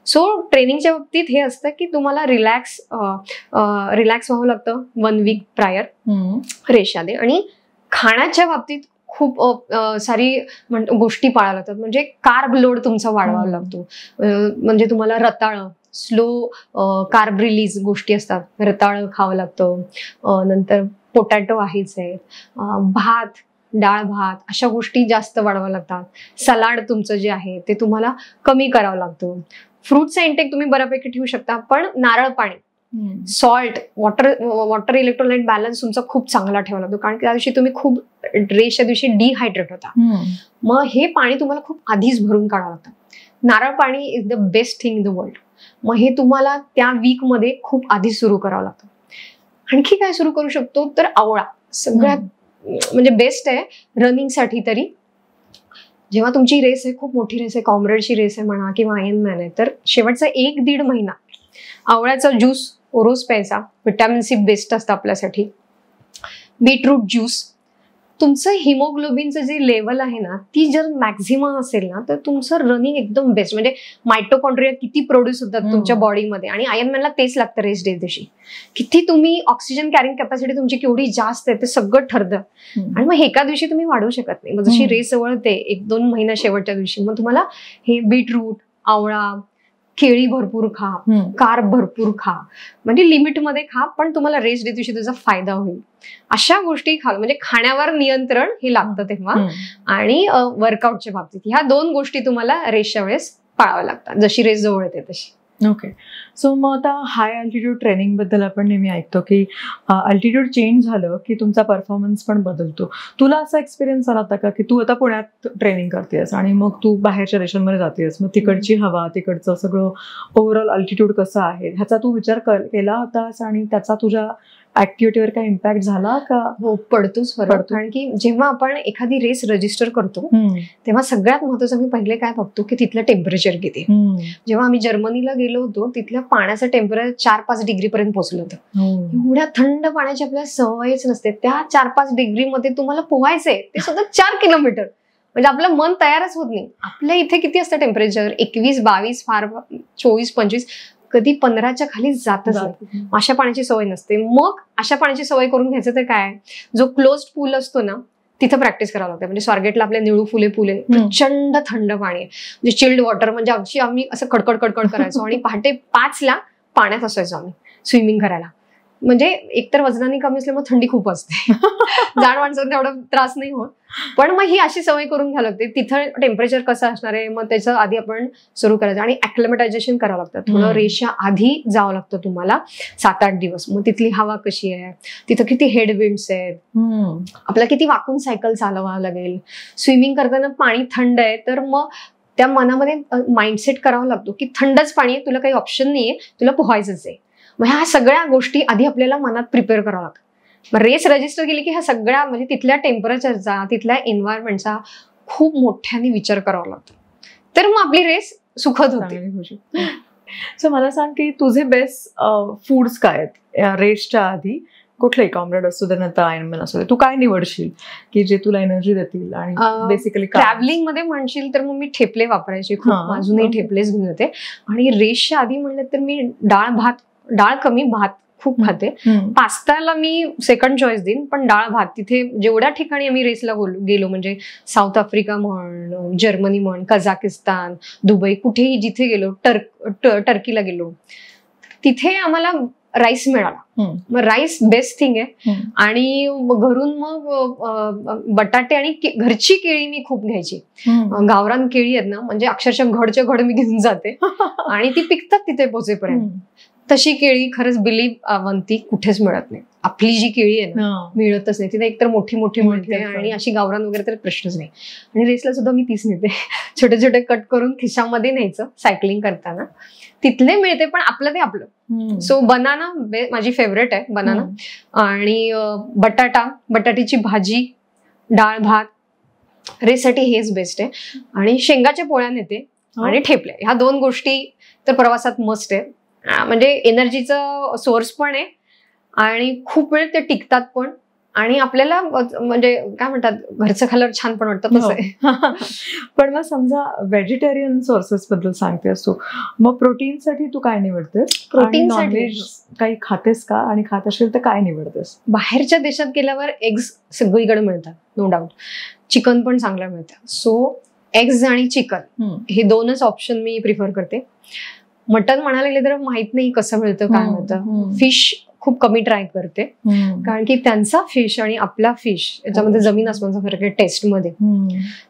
सो ट्रेनिंगच्या बाबतीत हे असतं की तुम्हाला रिलॅक्स व्हावं लागतं 1 वीक प्रायर रेसच्या डे. आणि खाण्याच्या बाबतीत खूप सारी गोष्टी पाळायला लागतात. म्हणजे कार्ब लोड तुमचा वाढवावा लागतो. म्हणजे तुम्हाला रताळ, स्लो कार्ब रिलीज गोष्टी असतात, रताळ खावं लागतं. नंतर पोटॅटो आहेच आहे, भात, डाळ भात अशा गोष्टी जास्त वाढवाव्या लागतात. सलाड तुमचं जे आहे ते तुम्हाला कमी करावं लागतं. फ्रूटचा इंटेक तुम्ही बऱ्यापैकी ठेवू शकता, पण नारळ पाणी, सॉल्ट, वॉटर इलेक्ट्रोलाइट बॅलन्स तुमचा खूप चांगला ठेवावा लागतो, कारण त्या दिवशी तुम्ही खूप रेसच्या दिवशी डिहायड्रेट होता. मग हे पाणी तुम्हाला खूप आधीच भरून काढावं लागतं. नारळ पाणी is the best thing in the world. मग हे तुम्हाला त्या वीक मध्ये खूप आधी सुरू करावं लागतं. आणखी काय सुरू करू शकतो तर आवळा सगळ्यात म्हणजे बेस्ट आहे रनिंगसाठी तरी. जेव्हा तुमची रेस आहे, खूप मोठी रेस आहे, कॉम्रेडची रेस आहे म्हणा किंवा आयर्नमॅन आहे, तर शेवटचा 1-1.5 महिना आवळ्याचा ज्यूस रोज प्यायचा. विटॅमिन सी बेस्ट असतं आपल्यासाठी. Beetroot juice. तुमचं हिमोग्लोबिनचं जे लेवल आहे ना ती जर मॅक्झिमम असेल ना तर तुमचं रनिंग एकदम बेस्ट. म्हणजे मायटोकॉन्ड्रिया किती प्रोड्यूस होतात तुमच्या बॉडीमध्ये, आणि आयर्नमॅनला तेच लागतं रेस डे दिवशी. किती तुम्ही ऑक्सिजन कॅरिंग कॅपॅसिटी तुमची केवढी जास्त आहे ते सगळं ठरतं. आणि मग एका दिवशी तुम्ही वाढवू शकत नाही. मग जशी रेस जवळ येते 1-2 महिना शेवटच्या दिवशी मग तुम्हाला हे बीटरूट, आवळा, केळी भरपूर खा, कार्ब भरपूर खा, म्हणजे लिमिटमध्ये खा, पण तुम्हाला रेस डे दिवशी त्याचा फायदा होईल अशा गोष्टी खा. म्हणजे खाण्यावर नियंत्रण हे लागतं तेव्हा. आणि वर्कआउटच्या बाबतीत ह्या 2 गोष्टी तुम्हाला रेसच्या वेळेस पाळाव्या लागतात जशी रेस जवळ येते तशी. ओके. सो मग आता हाय अल्टिट्यूड ट्रेनिंग बद्दल आपण नेहमी ऐकतो की अल्टिट्यूड चेंज झालं की तुमचा परफॉर्मन्स पण बदलतो. तुला असा एक्सपिरियन्स आला होता का की तू आता पुण्यात ट्रेनिंग करतेस आणि मग तू बाहेरच्या देशांमध्ये जातेस, मग तिकडची हवा, तिकडचं सगळं ओव्हरऑल अल्टिट्यूड कसं आहे ह्याचा तू विचार केला होतास आणि त्याचा तुझ्या ऍक्टिव्हिटीवर काय इम्पॅक्ट झाला का? हो, पडतोच फरक. कारण की जेव्हा आपण एखादी रेस रजिस्टर करतो तेव्हा सगळ्यात महत्वाचं मी पहिले काय बघतो की तिथलं टेम्परेचर किती. जेव्हा आम्ही जर्मनीला गेलो होतो तिथल्या पाण्याचं टेम्परेचर 4-5 डिग्री पर्यंत पोहोचलं होतं. एवढ्या थंड पाण्याची आपल्याला सवयच नसते. त्या 4-5 डिग्रीमध्ये तुम्हाला पोहायचंय ते सुद्धा 4 किलोमीटर. म्हणजे आपलं मन तयारच होत नाही. आपल्या इथे किती असतं टेम्परेचर 21-22, फार 24-25, कधी 15च्या खाली जातच नाही. अशा पाण्याची सवय नसते. मग अशा पाण्याची सवय करून घ्यायचं तर काय, जो क्लोज्ड पूल असतो ना तिथं प्रॅक्टिस करावं लागतं. म्हणजे स्वारगेटला आपल्या निळू फुले पुले प्रचंड थंड पाणी आहे, म्हणजे चिल्ड वॉटर. म्हणजे आम्ही असं कडकड कडकड करायचो आणि पहाटे 5ला पाण्यात असायचो आम्ही स्विमिंग करायला. म्हणजे एकतर वजनाने कमी असल्यामुळे थंडी खूप असते, जाड माणसांना एवढा त्रास नाही होत. पण मग ही अशी सवय करून घ्यावी लागते. तिथं टेम्परेचर कसं असणार आहे मग त्याचं आधी आपण सुरू करायचं आणि ऍक्लिमेटायझेशन करावं लागतं. थोडं रेसच्या आधी जावं लागतं तुम्हाला 7-8 दिवस. मग तिथली हवा कशी आहे, तिथं किती हेडविंड्स आहेत, आपल्याला किती वाकून सायकल चालवावं लागेल, स्विमिंग करताना पाणी थंड आहे तर मग त्या मनामध्ये माइंडसेट करावा लागतो की थंडच पाणी आहे, तुला काही ऑप्शन नाहीये, तुला पोहायचंच आहे. मग ह्या सगळ्या गोष्टी आधी आपल्याला मनात प्रिपेअर करावं लागतं. मग रेस रजिस्टर केली की ह्या सगळ्या म्हणजे तिथल्या टेम्परेचरचा, तिथल्या एन्व्हायरमेंटचा खूप मोठ्याने विचार करावा लागतो, तर मग आपली रेस सुखद होते. सो मला सांग की तुझे बेस्ट फूड्स काय आहेत रेसच्या आधी कुठलेही कॉम्रेड असू दे नंतर आयर्नमॅन असू दे, तू काय निवडशील की जे तुला एनर्जी देतील? आणि बेसिकली ट्रॅव्हलिंग मध्ये म्हणशील तर मग मी ठेपले वापरायचे खूप, अजूनही ठेपलेच घेऊन येते. आणि रेसच्या आधी म्हणलं तर मी डाळ कमी भात खूप खाते. पास्ताला मी सेकंड चॉईस देईन, पण डाळ भात तिथे जेवढ्या ठिकाणी आम्ही रेसला गेलो म्हणजे साऊथ आफ्रिका म्हण, जर्मनी म्हण, कझाकिस्तान, दुबई, कुठेही जिथे गेलो, टर्कीला गेलो, तिथे आम्हाला राईस मिळाला. मग राईस बेस्ट थिंग आहे. आणि घरून मग बटाटे आणि घरची केळी मी खूप घ्यायची. गावरान केळी आहेत ना, म्हणजे अक्षरशः घडच्या घड मी घेऊन जाते आणि ती पिकतात तिथे पोहोचेपर्यंत. तशी केळी खरंच बिलीव्ह अवंती कुठेच मिळत नाही. आपली जी केळी आहे ना मिळतच नाही तिथे. एकतर मोठी मोठी मिळते आणि अशी गावरान वगैरे तर प्रश्नच नाही. आणि रेसला सुद्धा मी तीच नेते. छोटे छोटे कट करून खिशामध्ये न्यायचं सायकलिंग करताना, तिथले मिळते पण आपलं ते आपलं. सो बनाना माझी फेवरेट आहे, बनाना. आणि बटाट्याची भाजी, डाळ भात रेससाठी हेच बेस्ट आहे. आणि शेंगाच्या पोळ्या नेते आणि ठेपले, ह्या 2 गोष्टी तर प्रवासात मस्ट आहे. म्हणजे एनर्जीचा सोर्स पण आहे आणि खूप वेळ ते टिकतात पण. आणि आपल्याला म्हणजे काय म्हणतात, घरचं खाल्ल्यावर छान पण वाटतं तसं आहे. पण मग समजा व्हेजिटेरियन सोर्सेस बद्दल सांगतेस तू, मग प्रोटीनसाठी तू काय निवडतेस? प्रोटीनसाठी काही खातेस का? आणि खात असेल तर काय निवडतेस? बाहेरच्या देशात गेल्यावर एग्स सगळीकडे मिळतात, नो डाऊट. चिकन पण चांगलं मिळतं. सो एग्स आणि चिकन हे 2च ऑप्शन मी प्रिफर करते. मटन म्हणायला गेले तर माहित नाही कसं मिळतं, काय मिळतं. फिश खूप कमी ट्राय करते, कारण की त्यांचा फिश आणि आपला फिश याच्यामध्ये जमीन आसमानचा फरक आहे टेस्ट मध्ये.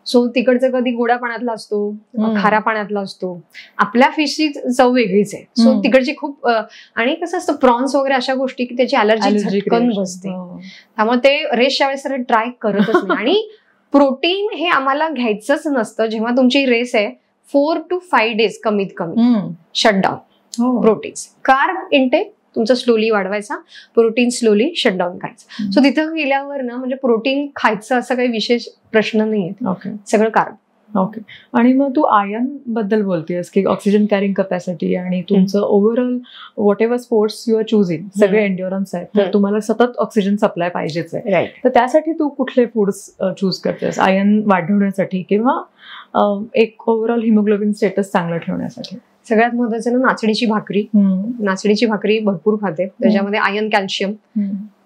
सो तिकडचं कधी गोड्या पाण्यातला असतो, खाऱ्या पाण्यातला असतो. आपल्या फिशची चव वेगळीच आहे. सो तिकडची खूप, आणि कसं असतं प्रॉन्स वगैरे अशा गोष्टी की त्याची अलर्जी झटकन बसते. त्यामुळे ते रेसच्या वेळेस ट्राय करतच नाही. आणि प्रोटीन हे आम्हाला घ्यायचंच नसतं. जेव्हा तुमची रेस आहे 4 to 5 days कमीत कमी शटडाऊन प्रोटीन्स. कार्ब इंटेक तुमचा स्लोली वाढवायचा, प्रोटीन स्लोली शटडाऊन करायचं. सो तिथं गेल्यावर ना म्हणजे प्रोटीन खायचं असं काही विशेष प्रश्न नाहीये, सगळं कार्ब. ओके. आणि मग तू आयर्न बद्दल बोलतेस की ऑक्सिजन कॅरिंग कॅपॅसिटी आणि तुमचं overall whatever sports you are choosing, सगळे एन्ड्युरन्स आहेत, तर तुम्हाला सतत ऑक्सिजन सप्लाय पाहिजेच आहे. तर त्यासाठी तू कुठले फूड्स चूज करतेस आयर्न वाढवण्यासाठी किंवा एक ओव्हरऑल हिमोग्लोबिन स्टेटस चांगलं ठेवण्यासाठी? सगळ्यात महत्वाचं ना नाचणीची भाकरी. नाचणीची भाकरी भरपूर खाते, त्याच्यामध्ये आयर्न, कॅल्शियम.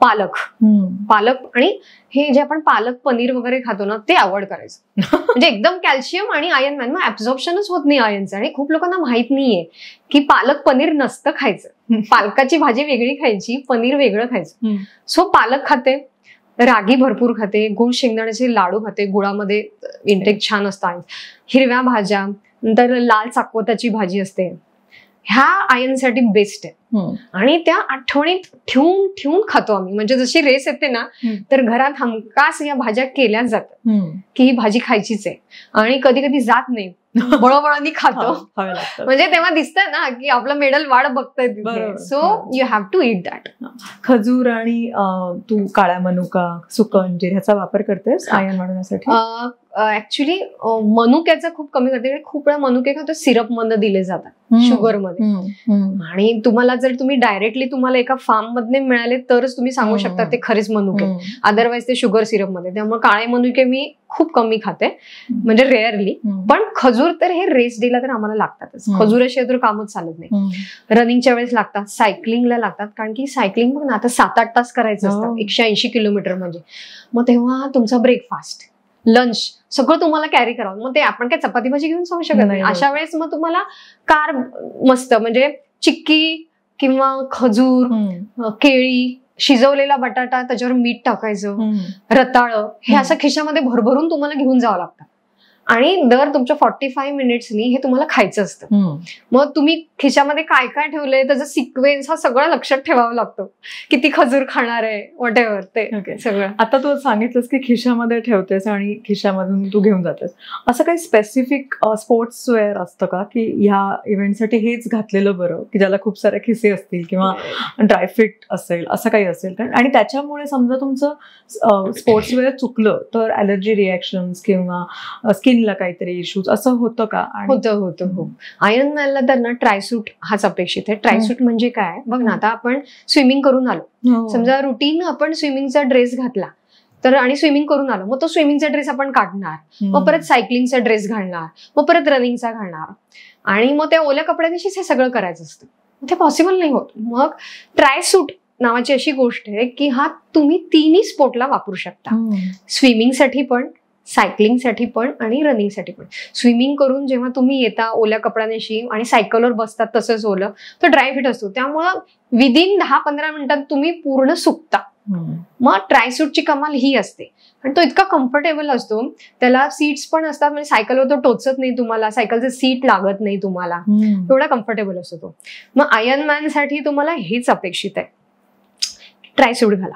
पालक आणि हे जे आपण पालक पनीर वगैरे खातो ना ते अवॉइड करायचं. म्हणजे एकदम कॅल्शियम आणि आयर्न मॅन, मग ऍब्झॉर्प्शनच होत नाही आयर्नचं. आणि खूप लोकांना माहित नाहीये की पालक पनीर नसतं खायचं. पालकाची भाजी वेगळी खायची, पनीर वेगळं खायचं. सो पालक खाते, रागी भरपूर खाते, गुळ शेंगदाण्याचे लाडू खाते, गुळामध्ये इंटेक छान असतं. हिरव्या भाज्या, नंतर लाल चाकवताची भाजी असते, ह्या आयर्नसाठी बेस्ट आहे. आणि त्या आठवणीत ठेवून ठेवून खातो आम्ही. म्हणजे जशी रेस येते ना तर घरात हमखास या भाज्या केल्या जातात की ही भाजी खायचीच आहे. आणि कधी कधी जात नाही, बळबळांनी खातो. म्हणजे तेव्हा दिसतंय ना की आपलं मेडल वाढ बघतंय तिथे. So you have to eat that. खजूर आणि तू काळ्या मनुका, सुकंजीर ह्याचा वापर करतेस आयर्न वाढवण्यासाठी? ऍक्च्युली मनुक्याचा खूप कमी करते. खूप वेळा मनुके खातो सिरप मध्ये दिले जातात शुगर मध्ये. आणि तुम्हाला जर तुम्ही डायरेक्टली तुम्हाला एका फार्म मधले मिळाले तरच तुम्ही सांगू शकता ते खरेच मनुके, अदरवाईज ते शुगर सिरप मध्ये. त्यामुळे काळे मनुके मी खूप कमी खाते, म्हणजे रेअरली. पण खजूर तर हे रेस डेला तर आम्हाला लागतातच. खजुराशिवाय तर कामच चालत नाही. रनिंगच्या वेळेस लागतात, सायकलिंगला लागतात, कारण की सायकलिंग बघ ना आता 7-8 तास करायचं असतं, 180 किलोमीटर म्हणजे. मग तेव्हा तुमचा ब्रेकफास्ट, लंच सगळं तुम्हाला कॅरी करावं. मग ते आपण काय चपाती भाजी घेऊन सांगू शकत नाही. अशा वेळेस मग तुम्हाला कार्ब मस्त, म्हणजे चिक्की किंवा खजूर, केळी, शिजवलेला बटाटा, त्याच्यावर मीठ टाकायचं, रताळं, हे असं खिशामध्ये भरभरून तुम्हाला घेऊन जावं लागतं. आणि दर तुमच्या 45 मिनिट्सनी हे तुम्हाला खायचं असतं. मग तुम्ही खिशामध्ये काय काय ठेवलंय त्याचा सिक्वेन्स हा सगळं लक्षात ठेवावं लागतो. किती खजूर खाणार आहे, व्हॉट एव्हर ते सगळं. आता तू सांगितलंस की खिशामध्ये ठेवतेस आणि खिशामधून तू घेऊन जातेस, असं काही स्पेसिफिक स्पोर्ट्स वेअर असतं का की ह्या इव्हेंटसाठी हेच घातलेलं बरं, की ज्याला खूप सारे खिसे असतील किंवा ड्रायफिट असेल, असं काही असेल का? आणि त्याच्यामुळे समजा तुमचं स्पोर्ट्स वेअर चुकलं तर ॲलर्जी रिॲक्शन्स किंवा स्किन ब्रिथिंगला काहीतरी इश्यूज असं होतं का? होतं हो. आयर्नमॅनला तर ना ट्रायसूट हाच अपेक्षित आहे. ट्रायसूट म्हणजे काय, बघ ना, आता आपण स्विमिंग करून आलो, समजा रुटीन आपण स्विमिंगचा ड्रेस घातला तर आणि स्विमिंग करून आलो, मग तो स्विमिंगचा ड्रेस आपण काढणार, मग परत सायकलिंगचा ड्रेस घालणार, मग परत रनिंगचा घालणार आणि मग त्या ओल्या कपड्यांशीच हे सगळं करायचं असतं. ते पॉसिबल नाही होत. मग ट्रायसूट नावाची अशी गोष्ट आहे की हा तुम्ही तिन्ही स्पोर्टला वापरू शकता. स्विमिंगसाठी पण, सायकलिंगसाठी पण आणि रनिंगसाठी पण. स्विमिंग करून जेव्हा तुम्ही येता ओल्या कपड्यांशी आणि सायकलवर बसतात तसंच ओलं, तर ड्राय फिट असतो, त्यामुळं विदिन 10-15 मिनिटात तुम्ही पूर्ण सुकता. मग ट्रायसूटची कमाल ही असते आणि तो इतका कम्फर्टेबल असतो, त्याला सीट्स पण असतात, म्हणजे सायकलवर तो टोचत नाही तुम्हाला, सायकलचं सीट लागत नाही तुम्हाला, एवढा कम्फर्टेबल असतो तो. मग आयर्नमॅन साठी तुम्हाला हेच अपेक्षित आहे, ट्रायसूट घाला.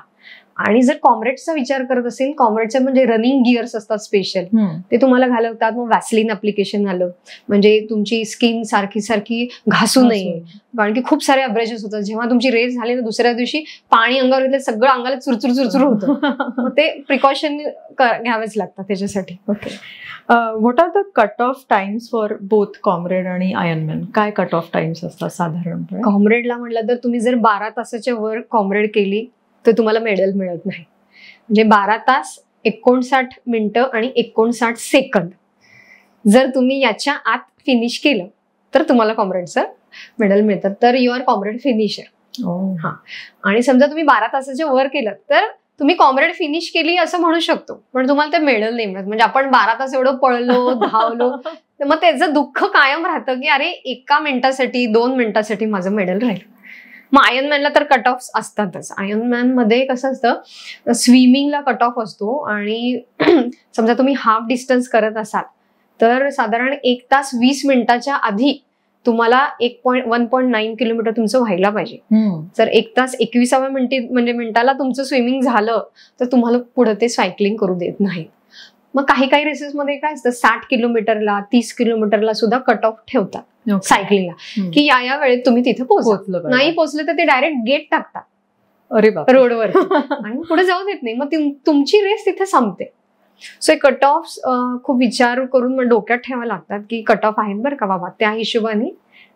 आणि जर कॉम्रेड्सचा विचार करत असेल, कॉम्रेडचे म्हणजे रनिंग गिअर्स असतात स्पेशल, ते तुम्हाला घालवतात. मग वॅसलिन अप्लिकेशन आलं, म्हणजे तुमची स्किन सारखी घासू नये, कारण की खूप सारे अब्रेजेस होतात. जेव्हा तुमची रेस झाली ना, दुसऱ्या दिवशी पाणी अंगावर घेतलं, सगळं अंगाला चुरचुर होतं. मग ते प्रिकॉशन घ्यावेच लागतात त्याच्यासाठी. Okay. What are the cut off times for both comrade आणि आयर्नमॅन? काय कट ऑफ टाइम्स असतात साधारणपणे? कॉम्रेडला म्हटलं तर तुम्ही जर 12 तासाच्या वर कॉम्रेड केली तर तुम्हाला मेडल मिळत नाही. म्हणजे 12 तास 59 मिनिटं आणि 59 सेकंद जर तुम्ही याच्या आत फिनिश केलं तर तुम्हाला कॉम्रेडचं मेडल मिळतं. तर यू आर कॉम्रेड फिनिशर. हा. आणि समजा तुम्ही 12 तासाच्या वर केलं तर तुम्ही कॉम्रेड फिनिश केली असं म्हणू शकतो, पण तुम्हाला ते मेडल नाही मिळत. म्हणजे आपण 12 तास एवढं पळलो, धावलो, तर मग त्याचं दुःख कायम राहतं की अरे 1 मिनिटासाठी 2 मिनिटासाठी माझं मेडल राहील. मग आयर्नमॅनला तर कट ऑफ असतातच. आयर्नमॅन मध्ये कसं असतं, स्विमिंगला कट ऑफ असतो आणि समजा तुम्ही हाफ डिस्टन्स करत असाल तर साधारण 1 तास 20 मिनिटाच्या आधी तुम्हाला 1.9 किलोमीटर तुमचं व्हायला पाहिजे. जर 1 तास 21 मिनिटाला तुमचं स्विमिंग झालं तर तुम्हाला पुढे ते सायकलिंग करू देत नाही. मग काही रेसेसमध्ये काय असतं, 60 किलोमीटरला 30 किलोमीटरला सुद्धा कट ऑफ ठेवतात सायकलिंगला, की या वेळेत तुम्ही तिथे पोहोचलं. नाही पोहोचलं तर ते डायरेक्ट गेट टाकतात, अरे बाबा, रोडवर आणि पुढे जाऊ देत नाही. मग तुमची रेस तिथे संपते. सो कट ऑफ खूप विचार करून डोक्यात ठेवावं लागतात की कट ऑफ आहेत बरं का बाबा, त्या हिशोबाने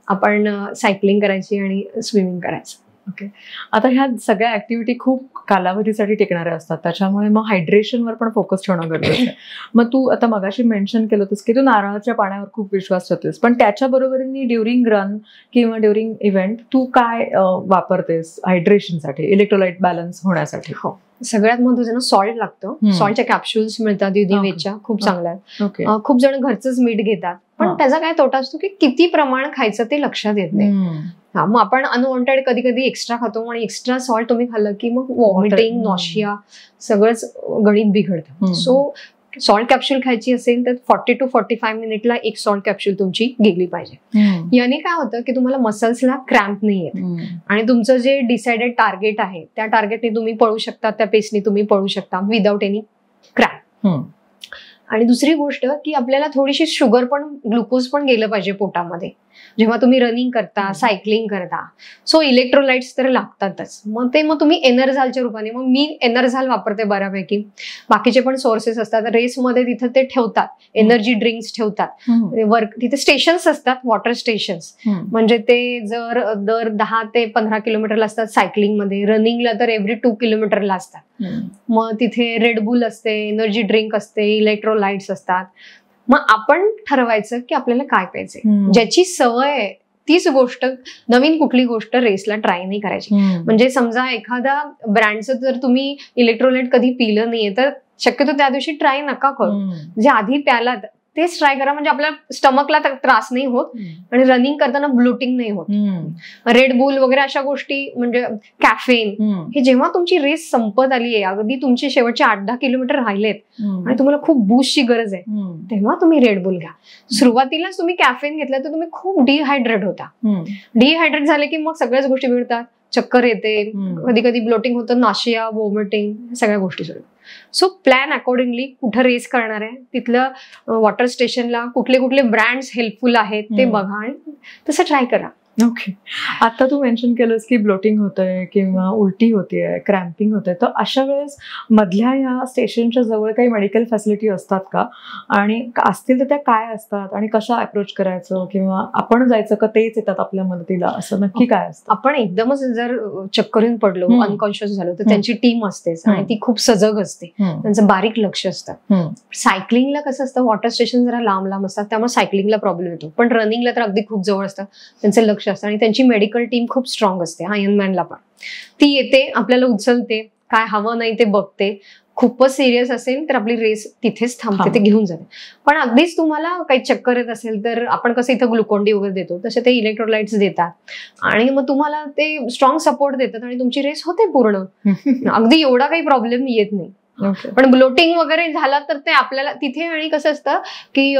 आपण सायकलिंग करायची आणि स्विमिंग करायचं. ओके. आता ह्या सगळ्या ऍक्टिव्हिटी खूप कालावधीसाठी टिकणाऱ्या असतात, त्याच्यामुळे मग हायड्रेशनवर पण फोकस ठेवणं गरजेचं आहे. मग तू आता मगाशी मेन्शन केलं होतंस की तू नारळाच्या पाण्यावर खूप विश्वास ठेवतेस, पण त्याच्या बरोबरीने ड्युरिंग रन किंवा ड्युरिंग इव्हेंट तू काय वापरतेस हायड्रेशनसाठी, इलेक्ट्रोलाइट बॅलन्स होण्यासाठी? हो, सगळ्यात महत्त्वाचं सॉल्ट लागतं. सॉल्टच्या कॅप्सूल्स मिळतात युनिवेजच्या, खूप चांगल्या आहेत. खूप जण घरचंच मीठ घेतात, पण त्याचा काय तोटा असतो की किती प्रमाण खायचं ते लक्षात येत नाही. मग आपण अनवॉन्टेड कधी एक्स्ट्रा खातो आणि एक्स्ट्रा सॉल्ट तुम्ही खाल्लं की मग वॉमिटिंग, नॉशिया सगळंच गणित बिघडतं. सो सॉल्ट कॅप्सूल खायची असेल तर 40 to 45 मिनिटला एक सॉल्ट कॅप्सूल तुमची गेली पाहिजे. याने काय होतं की तुम्हाला मसल्सला क्रॅम्प नाही येत आणि तुमचं जे डिसाइडेड टार्गेट आहे त्या टार्गेटने तुम्ही पळू शकता, त्या पेसने तुम्ही पळू शकता विदाउट एनी क्रॅम्प. आणि दुसरी गोष्ट की आपल्याला थोडीशी शुगर पण, ग्लुकोज पण गेलं पाहिजे पोटामध्ये जेव्हा तुम्ही रनिंग करता, सायकलिंग करता. सो इलेक्ट्रोलाइट्स तर लागतातच. मग तुम्ही एनर्झालच्या रूपाने, मग मी एनर्झाल वापरते बऱ्यापैकी. बाकीचे पण सोर्सेस असतात रेसमध्ये, तिथे ते ठेवतात, एनर्जी ड्रिंक्स ठेवतात. तिथे स्टेशन्स असतात, वॉटर स्टेशन्स. म्हणजे ते जर दर 10 ते 15 किलोमीटरला असतात सायकलिंगमध्ये, रनिंगला तर एव्हरी 2 किलोमीटरला असतात. मग तिथे रेडबुल असते, एनर्जी ड्रिंक असते, इलेक्ट्रोलाइट्स असतात. मग आपण ठरवायचं की आपल्याला काय प्यायचंय. ज्याची सवय आहे तीच गोष्ट, नवीन कुठली गोष्ट रेसला ट्राय नाही करायची. म्हणजे समजा एखाद्या ब्रँडचं जर तुम्ही इलेक्ट्रोलाइट कधी पिलं नाहीये तर शक्यतो त्या दिवशी ट्राय नका करू. जे आधी प्यालात तेच ट्राय करा, म्हणजे आपल्या स्टमकला त्रास नाही होत आणि रनिंग करताना ब्लोटिंग नाही होत. रेडबुल वगैरे अशा गोष्टी, म्हणजे कॅफेन, हे जेव्हा तुमची रेस संपत आली आहे, अगदी तुमचे शेवटचे 8-10 किलोमीटर राहिलेत आणि तुम्हाला खूप बूस्टची गरज आहे, तेव्हा तुम्ही रेडबुल घ्या. सुरुवातीलाच तुम्ही कॅफेन घेतलं तर तुम्ही खूप डिहायड्रेट होता. डिहायड्रेट झाले की मग सगळ्याच गोष्टी मिळतात, चक्कर येते, कधी ब्लोटिंग होतं, नाशिया, वॉमिटिंग, सगळ्या गोष्टी सुरू. सो प्लॅन अकॉर्डिंगली, कुठं रेस करणार आहे तिथलं वॉटर स्टेशनला कुठले ब्रँड्स हेल्पफुल आहेत ते बघा आणि तसं ट्राय करा. ओके. आता तू मेन्शन केलंस की ब्लोटिंग होतंय किंवा उलटी होतीये, क्रॅम्पिंग होतंय, तर अशा वेळेस मधल्या ह्या स्टेशनच्या जवळ काही मेडिकल फॅसिलिटी असतात का? आणि असतील तर त्या काय असतात आणि कशा अप्रोच करायचं, किंवा आपण जायचं का तेच येतात आपल्या मदतीला, असं नक्की काय असतं? आपण एकदमच जर चक्कर येऊन पडलो, अनकॉन्शियस झालो, तर त्यांची टीम असतेच आणि ती खूप सजग असते, त्यांचं बारीक लक्ष असतं. सायकलिंगला कसं असतं, वॉटर स्टेशन जरा लांब लांब असतात, त्यामुळे सायकलिंगला प्रॉब्लेम येतो, पण रनिंगला तर अगदी खूप जवळ असतं, त्यांचं लक्ष असतं आणि त्यांची मेडिकल टीम खूप स्ट्रॉंग असते. आयर्नमॅनला पण ती येते, आपल्याला उचलते, काय हवं नाही ते बघते, खूपच सिरियस असेल तर आपली रेस तिथेच थांबते, ते घेऊन जाते. पण अगदीच तुम्हाला काही चक्कर येत असेल तर आपण कसं इथं ग्लुकॉन डी वगैरे देतो, तसे ते इलेक्ट्रोलाइट्स देतात आणि मग तुम्हाला ते स्ट्रॉंग सपोर्ट देतात आणि तुमची रेस होते पूर्ण. अगदी एवढा काही प्रॉब्लेम येत नाही. पण ब्लोटिंग वगैरे झाला तर ते आपल्याला तिथे, आणि कसं असतं की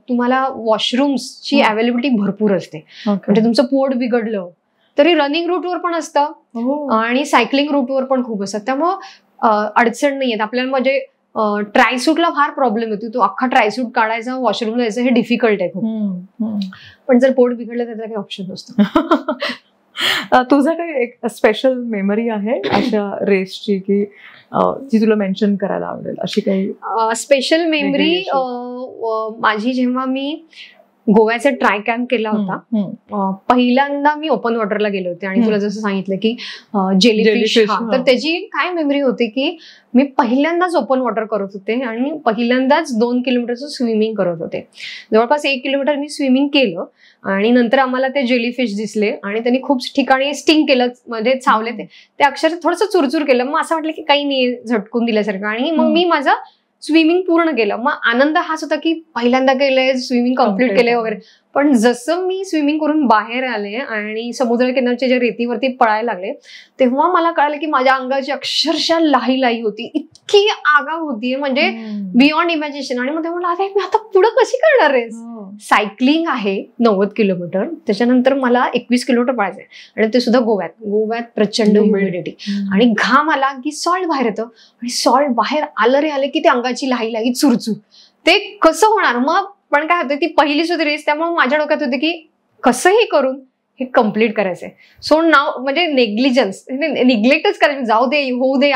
तुम्हाला वॉशरूम्सची अवेलेबिलिटी भरपूर असते. म्हणजे तुमचं पोट बिघडलं तरी रनिंग रूटवर पण असतं आणि सायकलिंग रूटवर पण खूप असतं, त्यामुळं अडचण नाही येत आपल्याला. म्हणजे ट्रायसूटला फार प्रॉब्लेम येतो, तो अख्खा ट्रायसूट काढायचा, वॉशरूमला जायचं, हे डिफिकल्ट आहे खूप. पण जर पोट बिघडलं तर काही ऑप्शन नसतं. तुझा काही एक स्पेशल मेमरी आहे अशा रेसची की जी तुला मेन्शन करायला आवडेल, अशी काही स्पेशल मेमरी? माझी जेव्हा मी गोव्याचा ट्राय कॅम्प केला होता, पहिल्यांदा मी ओपन वॉटरला गेले होते आणि तुला जसं सांगितलं की जेलीफिश, तर त्याची काय मेमरी होती की मी पहिल्यांदाच ओपन वॉटर करत होते आणि पहिल्यांदाच 2 किलोमीटरचं स्विमिंग करत होते. जवळपास 1 किलोमीटर मी स्विमिंग केलं आणि नंतर आम्हाला ते जेलीफिश दिसले आणि त्यांनी खूप ठिकाणी स्टिंग केलं, म्हणजे चावले, ते अक्षरशः थोडंसं चुरचूर केलं. मग असं वाटलं की काही नाही, झटकून दिल्यासारखं, आणि मग मी माझं स्विमिंग पूर्ण केलं. मग आनंद हाच होता की पहिल्यांदा केलंय, स्विमिंग कम्प्लीट केलंय वगैरे. पण जसं मी स्विमिंग करून बाहेर आले आणि समुद्र किनारच्या ज्या रेतीवरती पळायला लागले, तेव्हा मला कळालं की माझ्या अंगाची अक्षरशः लाही लाही होती, इतकी आगाव होती, म्हणजे बियॉन्ड इमॅजिनेशन. आणि मग ते म्हणलं, अरे मी आता पुढे कशी करणार आहे? सायकलिंग आहे 90 किलोमीटर, त्याच्यानंतर मला 21 किलोमीटर पळायचंय आणि ते सुद्धा गोव्यात प्रचंड ह्युमिडिटी आणि घाम आला की सॉल्ट बाहेर येतं, आणि सॉल्ट बाहेर आलं रे आले की ते अंगाची लाही लाही चुरचूर, ते कसं होणार? मग पण काय होतं, ती पहिलीच होती रेस, त्यामुळे माझ्या डोक्यात होते की कसंही करून हे कम्प्लीट करायचंय. सो नाव म्हणजे नेग्लिजन्स, निग्लेक्टच करायचं, जाऊ दे, होऊ दे,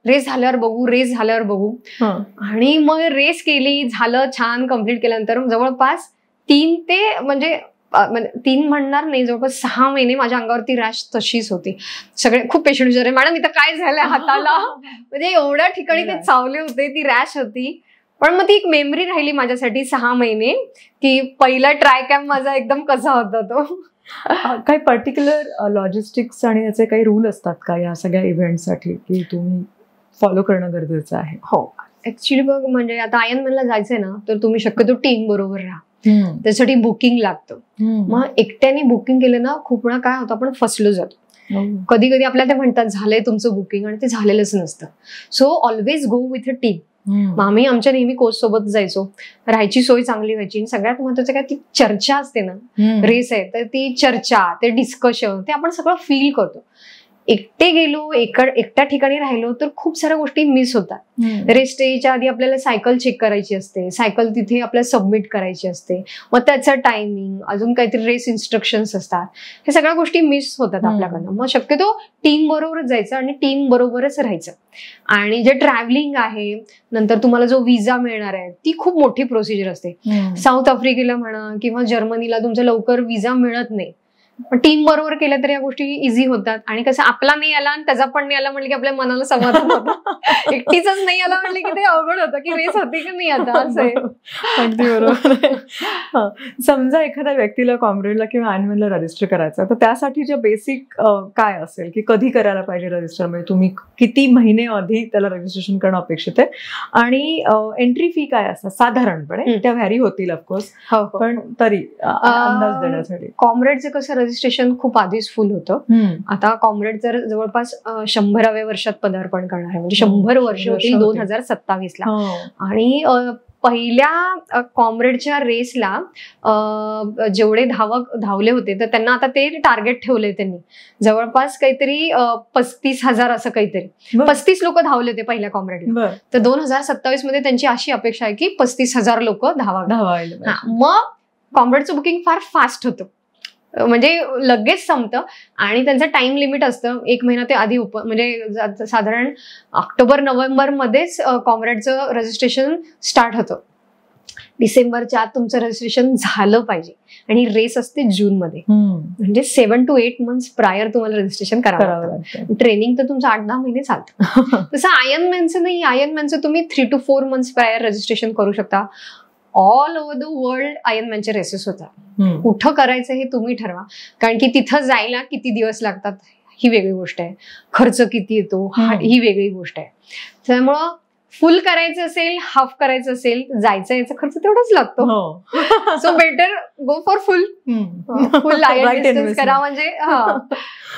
रेस झाल्यावर बघू. आणि मग रेस केली, झालं छान, कम्प्लीट केल्यानंतर जवळपास 3 ते म्हणजे 3 म्हणणार नाही, जवळपास 6 महिने माझ्या अंगावरती रॅश तशीच होती. सगळे खूप पेशंट विचारले, मॅडम इथं काय झालंय हाताला? म्हणजे एवढ्या ठिकाणी ते चावले होते, ती रॅश होती. पण मग ती एक मेमरी राहिली माझ्यासाठी 6 महिने, की पहिला ट्राय कॅम्प माझा एकदम कसा होता तो. काही पर्टिक्युलर लॉजिस्टिक्स आणि याचे काही रूल असतात का या सगळ्या इव्हेंटसाठी की तुम्ही फॉलो करणं गरजेचं आहे? हो, ऍक्च्युली बघ, म्हणजे आता आयर्नमॅनला जायचंय ना, तर तुम्ही शक्यतो टीम बरोबर राहा, त्यासाठी बुकिंग लागतं. मग एकट्याने बुकिंग केलं ना, खूप वेळा काय होतं, आपण फसलो जातो. कधी कधी आपल्याला ते म्हणतात झालंय तुमचं बुकिंग, आणि ते झालेलंच नसतं. So always go with a team. मग आम्ही आमच्या नेहमी कोच सोबत जायचो, राहायची सोय चांगली व्हायची, आणि सगळ्यात महत्वाचं काय, ती चर्चा असते ना, रेस आहे तर ती चर्चा, ते डिस्कशन, ते आपण सगळं फील करतो. एकटे गेलो, एकट्या ठिकाणी राहिलो तर खूप साऱ्या गोष्टी मिस होतात. रेस डेच्या आधी आपल्याला सायकल चेक करायची असते, सायकल तिथे आपल्याला सबमिट करायची असते, मग त्याचं टायमिंग, अजून काहीतरी रेस इन्स्ट्रक्शन्स असतात, हे सगळ्या गोष्टी मिस होतात आपल्याकडनं. मग शक्यतो टीम बरोबरच जायचं आणि टीम बरोबरच राहायचं. आणि जे ट्रॅव्हलिंग आहे, नंतर तुम्हाला जो विजा मिळणार आहे, ती खूप मोठी प्रोसिजर असते. साऊथ आफ्रिकेला म्हणा किंवा जर्मनीला तुमचा लवकर विजा मिळत नाही, पण टीम बरोबर केल्या तर या गोष्टी इझी होतात. आणि कसं आपला नाही आला आणि त्याचा पण नाही आला म्हणलं की आपल्या मनाला समाधान होतं. एकटीच नाही आला म्हणलं की ते अवघड होतं की रेस होती की नाही आता, असं आहे. अगदी बरोबर. समजा एखाद्या व्यक्तीला कॉम्रेडला किंवा आयर्नमॅनला रजिस्टर करायचं, तर त्यासाठीच्या बेसिक काय असेल की कधी करायला पाहिजे रजिस्टर, म्हणजे तुम्ही किती महिने आधी त्याला रजिस्ट्रेशन करणं अपेक्षित आहे, आणि एंट्री फी काय असतात साधारणपणे? त्या व्हॅरी होतील ऑफकोर्स, पण तरी अंदाज देण्यासाठी. कॉम्रेडचं कसं रजिस्ट्रेशन खूप आधीच फुल होतं. आता कॉम्रेड जर जवळपास 100व्या वर्षात पदार्पण करणार आहे, म्हणजे 100 वर्ष होतील 2027ला. आणि पहिल्या कॉम्रेडच्या रेसला जेवढे धावक धावले होते, तर त्यांना आता ते टार्गेट ठेवले त्यांनी, जवळपास काहीतरी 35,000 असं काहीतरी, 35 लोक धावले होते पहिल्या कॉम्रेडला. तर 2027 मध्ये त्यांची अशी अपेक्षा आहे की 35,000 लोक धावायला. मग कॉम्रेडचं बुकिंग फार फास्ट होतं, म्हणजे लगेच संपतं आणि त्यांचं टाइम लिमिट असतं 1 महिना ते आधी म्हणजे साधारण ऑक्टोबर-नोव्हेंबर मध्येच कॉम्रेडचं रजिस्ट्रेशन स्टार्ट होतं. डिसेंबरच्या आत तुमचं रजिस्ट्रेशन झालं पाहिजे आणि रेस असते जूनमध्ये. म्हणजे 7 to 8 months प्रायर तुम्हाला रजिस्ट्रेशन करावं लागतं. ट्रेनिंग तर तुमचं 8-10 महिने चालतं. तसं आयर्नमॅनचं नाही. आयर्नमॅनचं तुम्ही 3 to 4 months प्रायर रजिस्ट्रेशन करू शकता. ऑल ओव्हर द वर्ल्ड आयर्नमॅनचे रेसेस होतात. कुठं करायचं हे तुम्ही ठरवा, कारण की तिथं जायला किती दिवस लागतात ही वेगळी गोष्ट आहे, खर्च किती येतो ही वेगळी गोष्ट आहे. त्यामुळं फुल करायचं असेल, हाफ करायचं असेल, जायचा याचा खर्च तेवढाच लागतो. So better go for full iron distance करा. म्हणजे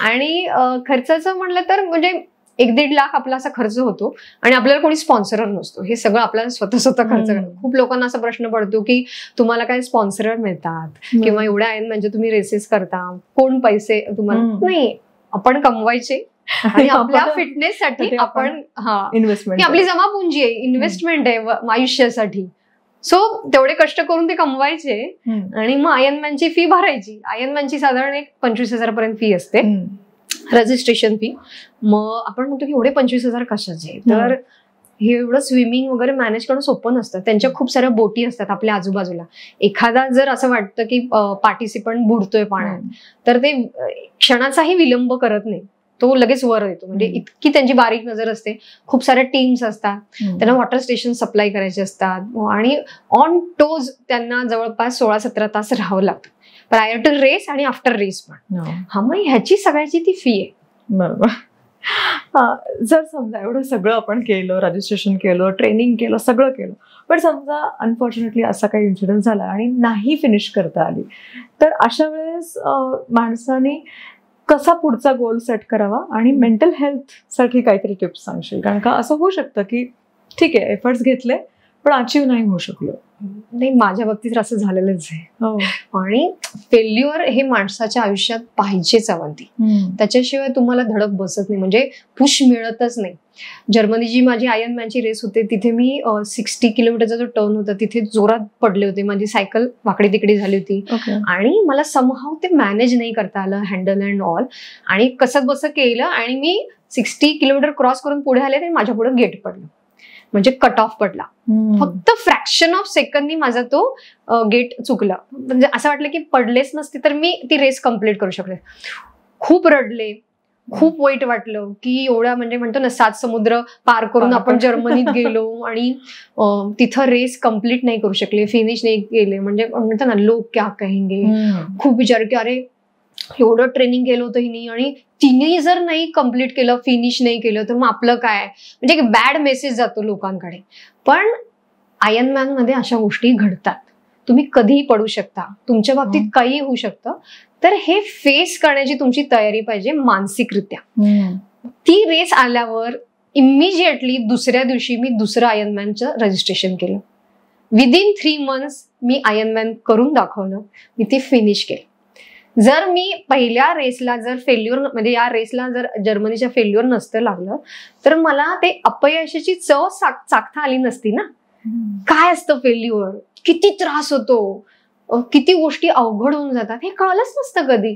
आणि खर्चाचं म्हणलं तर म्हणजे 1-1.5 लाख आपला असा खर्च होतो आणि आपल्याला कोणी स्पॉन्सरर नसतो. हे सगळं आपल्याला स्वतः खर्च करतो. खूप लोकांना असा प्रश्न पडतो की तुम्हाला काय स्पॉन्सरर मिळतात किंवा एवढ्या आहे म्हणजे तुम्ही रेसेस करता, कोण पैसे तुम्हाला नाही, आपण कमवायचे आणि आपल्या फिटनेससाठी आपण इन्व्हेस्टमेंट, आपली जमापुंजी आहे, इन्व्हेस्टमेंट आहे आयुष्यासाठी. सो तेवढे कष्ट करून ते कमवायचे आणि मग आयर्नमॅनची फी भरायची. आयर्नमॅनची साधारण एक 25,000 पर्यंत फी असते रजिस्ट्रेशन फी. मग आपण म्हणतो की एवढे 25,000 कशाचे, तर हे एवढं स्विमिंग वगैरे मॅनेज करणं सोपं नसतं. त्यांच्या खूप साऱ्या बोटी असतात आपल्या आजूबाजूला. एखादा जर असं वाटतं की पार्टिसिपंट बुडतोय पाण्यात, तर ते क्षणाचाही विलंब करत नाही, तो लगेच वर येतो. म्हणजे इतकी त्यांची बारीक नजर असते. खूप साऱ्या टीम्स असतात, त्यांना वॉटर स्टेशन सप्लाय करायचे असतात आणि ऑन टोज त्यांना जवळपास 16-17 तास राहावं लागतं प्रायर टू रेस आणि आफ्टर रेस पण. मग ह्याची सगळ्याची ती फी आहे. बरोबर. जर समजा एवढं सगळं आपण केलं, रजिस्ट्रेशन केलं, ट्रेनिंग केलं, सगळं केलं, पण समजा अनफॉर्च्युनेटली असा काही इन्सिडेंट झाला आणि नाही फिनिश करता आली, तर अशा वेळेस माणसाने कसा पुढचा गोल सेट करावा आणि मेंटल हेल्थ साठी काहीतरी टिप्स सांगशील? कारण का असं होऊ शकतं की ठीक आहे एफर्ट्स घेतले पण अचीव नाही होऊ शकलो. नाही, माझ्या बाबतीत असं झालेलंच आहे. आणि फेल्युअर हे माणसाच्या आयुष्यात पाहिजेच अवंती. त्याच्याशिवाय तुम्हाला धडक बसत नाही, म्हणजे पुश मिळतच नाही. जर्मनी माझी आयर्नमॅनची रेस होते तिथे मी 60 किलोमीटरचा जो टर्न होता तिथे जोरात पडले होते. माझी सायकल वाकडी तिकडी झाली होती आणि मला समहाव ते मॅनेज नाही करता आलं, हँडल अँड ऑल. आणि कसं बसं केलं आणि मी 60 किलोमीटर क्रॉस करून पुढे आले तर माझ्या पुढे गेट पडलं, म्हणजे कट ऑफ पडला. फक्त फ्रॅक्शन ऑफ सेकंदनी माझा तो गेट चुकला. म्हणजे असं वाटलं की पडलेच नसते तर मी ती रेस कम्प्लीट करू शकले. खूप रडले, खूप वाईट वाटलं की एवढ्या म्हणजे म्हणतो ना 7 समुद्र पार करून आपण जर्मनीत गेलो आणि तिथं रेस कम्प्लीट नाही करू शकले, फिनिश नाही केले. म्हणजे म्हणतो ना लोक क्या कहेंगे. खूप विचार की अरे एवढं ट्रेनिंग केलं होतं हिनी आणि तिने जर नाही कम्प्लीट केलं, फिनिश नाही केलं तर मग आपलं काय. म्हणजे एक बॅड मेसेज जातो लोकांकडे. पण आयर्नमॅन मध्ये अशा गोष्टी घडतात. तुम्ही कधीही पडू शकता, तुमच्या बाबतीत काही होऊ शकतं. तर हे फेस करण्याची तुमची तयारी पाहिजे मानसिकरित्या. ती रेस आल्यावर इमिजिएटली दुसऱ्या दिवशी मी दुसरं आयर्नमॅनचं रजिस्ट्रेशन केलं. विदिन 3 months मी आयर्नमॅन करून दाखवलं, मी ते फिनिश केलं. जर मी पहिल्या रेसला जर फेल्युअर म्हणजे या रेसला जर जर्मनीच्या फेल्युअर नसतं लागलं तर मला ते अपयशाची चव चाखता आली नसती ना. काय असतं फेल्युअर, किती त्रास होतो, किती गोष्टी अवघड होऊन जातात हे कळलंच नसतं कधी.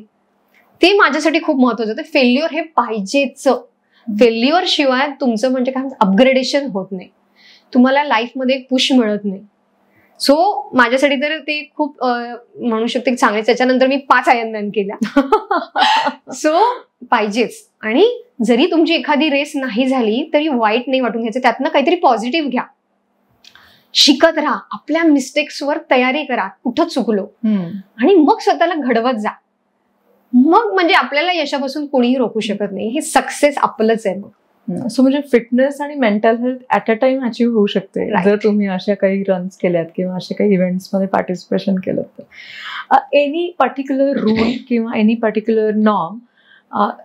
ते माझ्यासाठी खूप महत्वाचं होतं. फेल्युअर हे पाहिजेच. फेल्युअर शिवाय तुमचं म्हणजे काय अपग्रेडेशन होत नाही, तुम्हाला लाईफमध्ये एक पुश मिळत नाही. सो माझ्यासाठी तर ते खूप म्हणू शकते चांगलेच. त्याच्यानंतर मी 5 आयर्नमॅन केल्या. सो पाहिजेच. आणि जरी तुमची एखादी रेस नाही झाली तरी वाईट नाही वाटून घ्यायचं, त्यातनं काहीतरी पॉझिटिव्ह घ्या, शिकत राहा, आपल्या मिस्टेक्सवर तयारी करा, कुठं चुकलो आणि मग स्वतःला घडवत जा. मग म्हणजे आपल्याला यशापासून कोणीही रोखू शकत नाही. हे सक्सेस आपलंच आहे. मग सो म्हणजे फिटनेस आणि mental health at a time achieve होऊ शकते जर तुम्ही अशा काही रन्स केल्यात किंवा अशा काही इव्हेंट्स मध्ये पार्टिसिपेशन केलं तर. एनी पर्टिक्युलर रूल किंवा एनी पर्टिक्युलर नॉर्म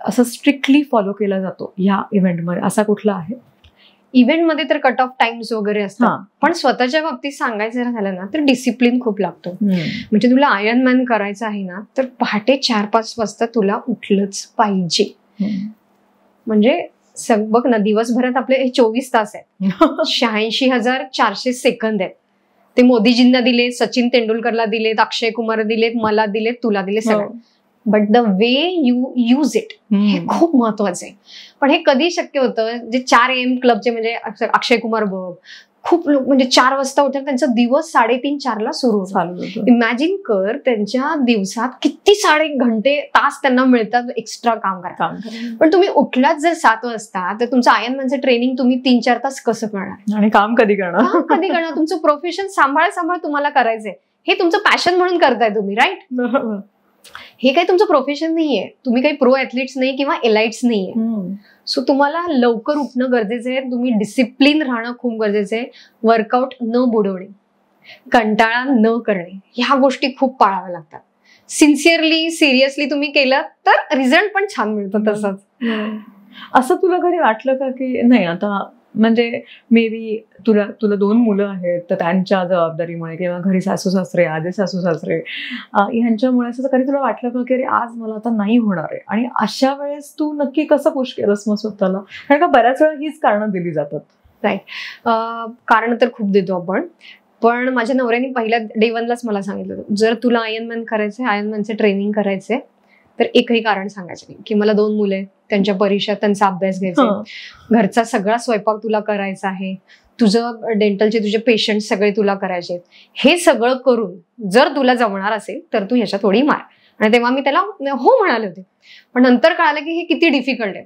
असं स्ट्रिक्टली फॉलो केला जातो ह्या इव्हेंटमध्ये, असा कुठला आहे? इव्हेंटमध्ये तर कट ऑफ टाइम्स वगैरे असतात, पण स्वतःच्या बाबतीत सांगायचं झालं ना तर डिसिप्लिन खूप लागतो. म्हणजे तुला आयर्नमॅन करायचं आहे ना तर पहाटे 4-5 वाजता तुला उठलंच पाहिजे. म्हणजे बघ ना, दिवसभरात आपले 24 तास आहेत, 86,400 सेकंद आहेत. ते मोदीजींना दिले, सचिन तेंडुलकरला दिलेत, अक्षय कुमार दिलेत, मला दिलेत, तुला दिले, सगळं but the way you use it हे खूप महत्वाचं आहे. पण हे कधी शक्य होतं, जे 4 AM क्लबचे म्हणजे अक्षय कुमार बघ, खूप लोक म्हणजे 4 वाजता उठून त्यांचा दिवस 3:30-4 सुरू होतो. इमॅजिन कर त्यांच्या दिवसात किती 3.5 घंटे तास त्यांना मिळतात एक्स्ट्रा काम करायला. पण तुम्ही उठलात जर 7 वाजता तर तुमचं आयर्नमॅनचं ट्रेनिंग तुम्ही 3-4 तास कसं करणार आणि काम कधी करणार? तुमचं प्रोफेशन सांभाळ तुम्हाला करायचंय, हे तुमचं पॅशन म्हणून करताय तुम्ही, राईट? हे काही तुमचं प्रोफेशन नाहीये, तुम्ही काही प्रो ऍथलीट्स नाही किंवा एलाइट्स नाहीये. सो तुम्हाला लवकर उठणं गरजेचं आहे, तुम्ही डिसिप्लिन राहणं खूप गरजेचं आहे, वर्कआउट न बुडवणे, कंटाळा न करणे, ह्या गोष्टी खूप पाळाव्या लागतात. सिन्सिअरली सिरियसली तुम्ही केलं तर रिझल्ट पण छान मिळतो. तसंच असं तुला कधी वाटलं का की नाही आता म्हणजे मे बी तुला 2 मुलं आहेत तर त्यांच्या जबाबदारीमुळे किंवा घरी सासू सासरे, आजी सासू सासरे ह्यांच्यामुळे असं कधी तुला वाटलं का की अरे आज मला आता नाही होणार आहे, आणि अशा वेळेस तू नक्की कसं पुश केलंस मग स्वतःला? कारण का बऱ्याच वेळा हीच कारणं दिली जातात. राईट, कारण तर खूप देतो आपण. पण माझ्या नवऱ्याने पहिल्या डे 1लाच मला सांगितलं, जर तुला आयर्नमॅन करायचंय, आयर्नमॅनचं ट्रेनिंग करायचंय, तर एकही कारण सांगायचं नाही की मला 2 मुलं आहेत, त्यांच्या परीक्षा, त्यांचा अभ्यास घ्यायचा, घरचा सगळा स्वयंपाक तुला करायचा आहे, तुझं डेंटलचे तुझे पेशंट सगळे तुला करायचे आहेत. हे सगळं करून जर तुला जमणार असेल तर तू ह्याच्यात थोडी मार. आणि तेव्हा मी त्याला हो म्हणाले होते. पण नंतर कळालं की हे किती डिफिकल्ट आहे.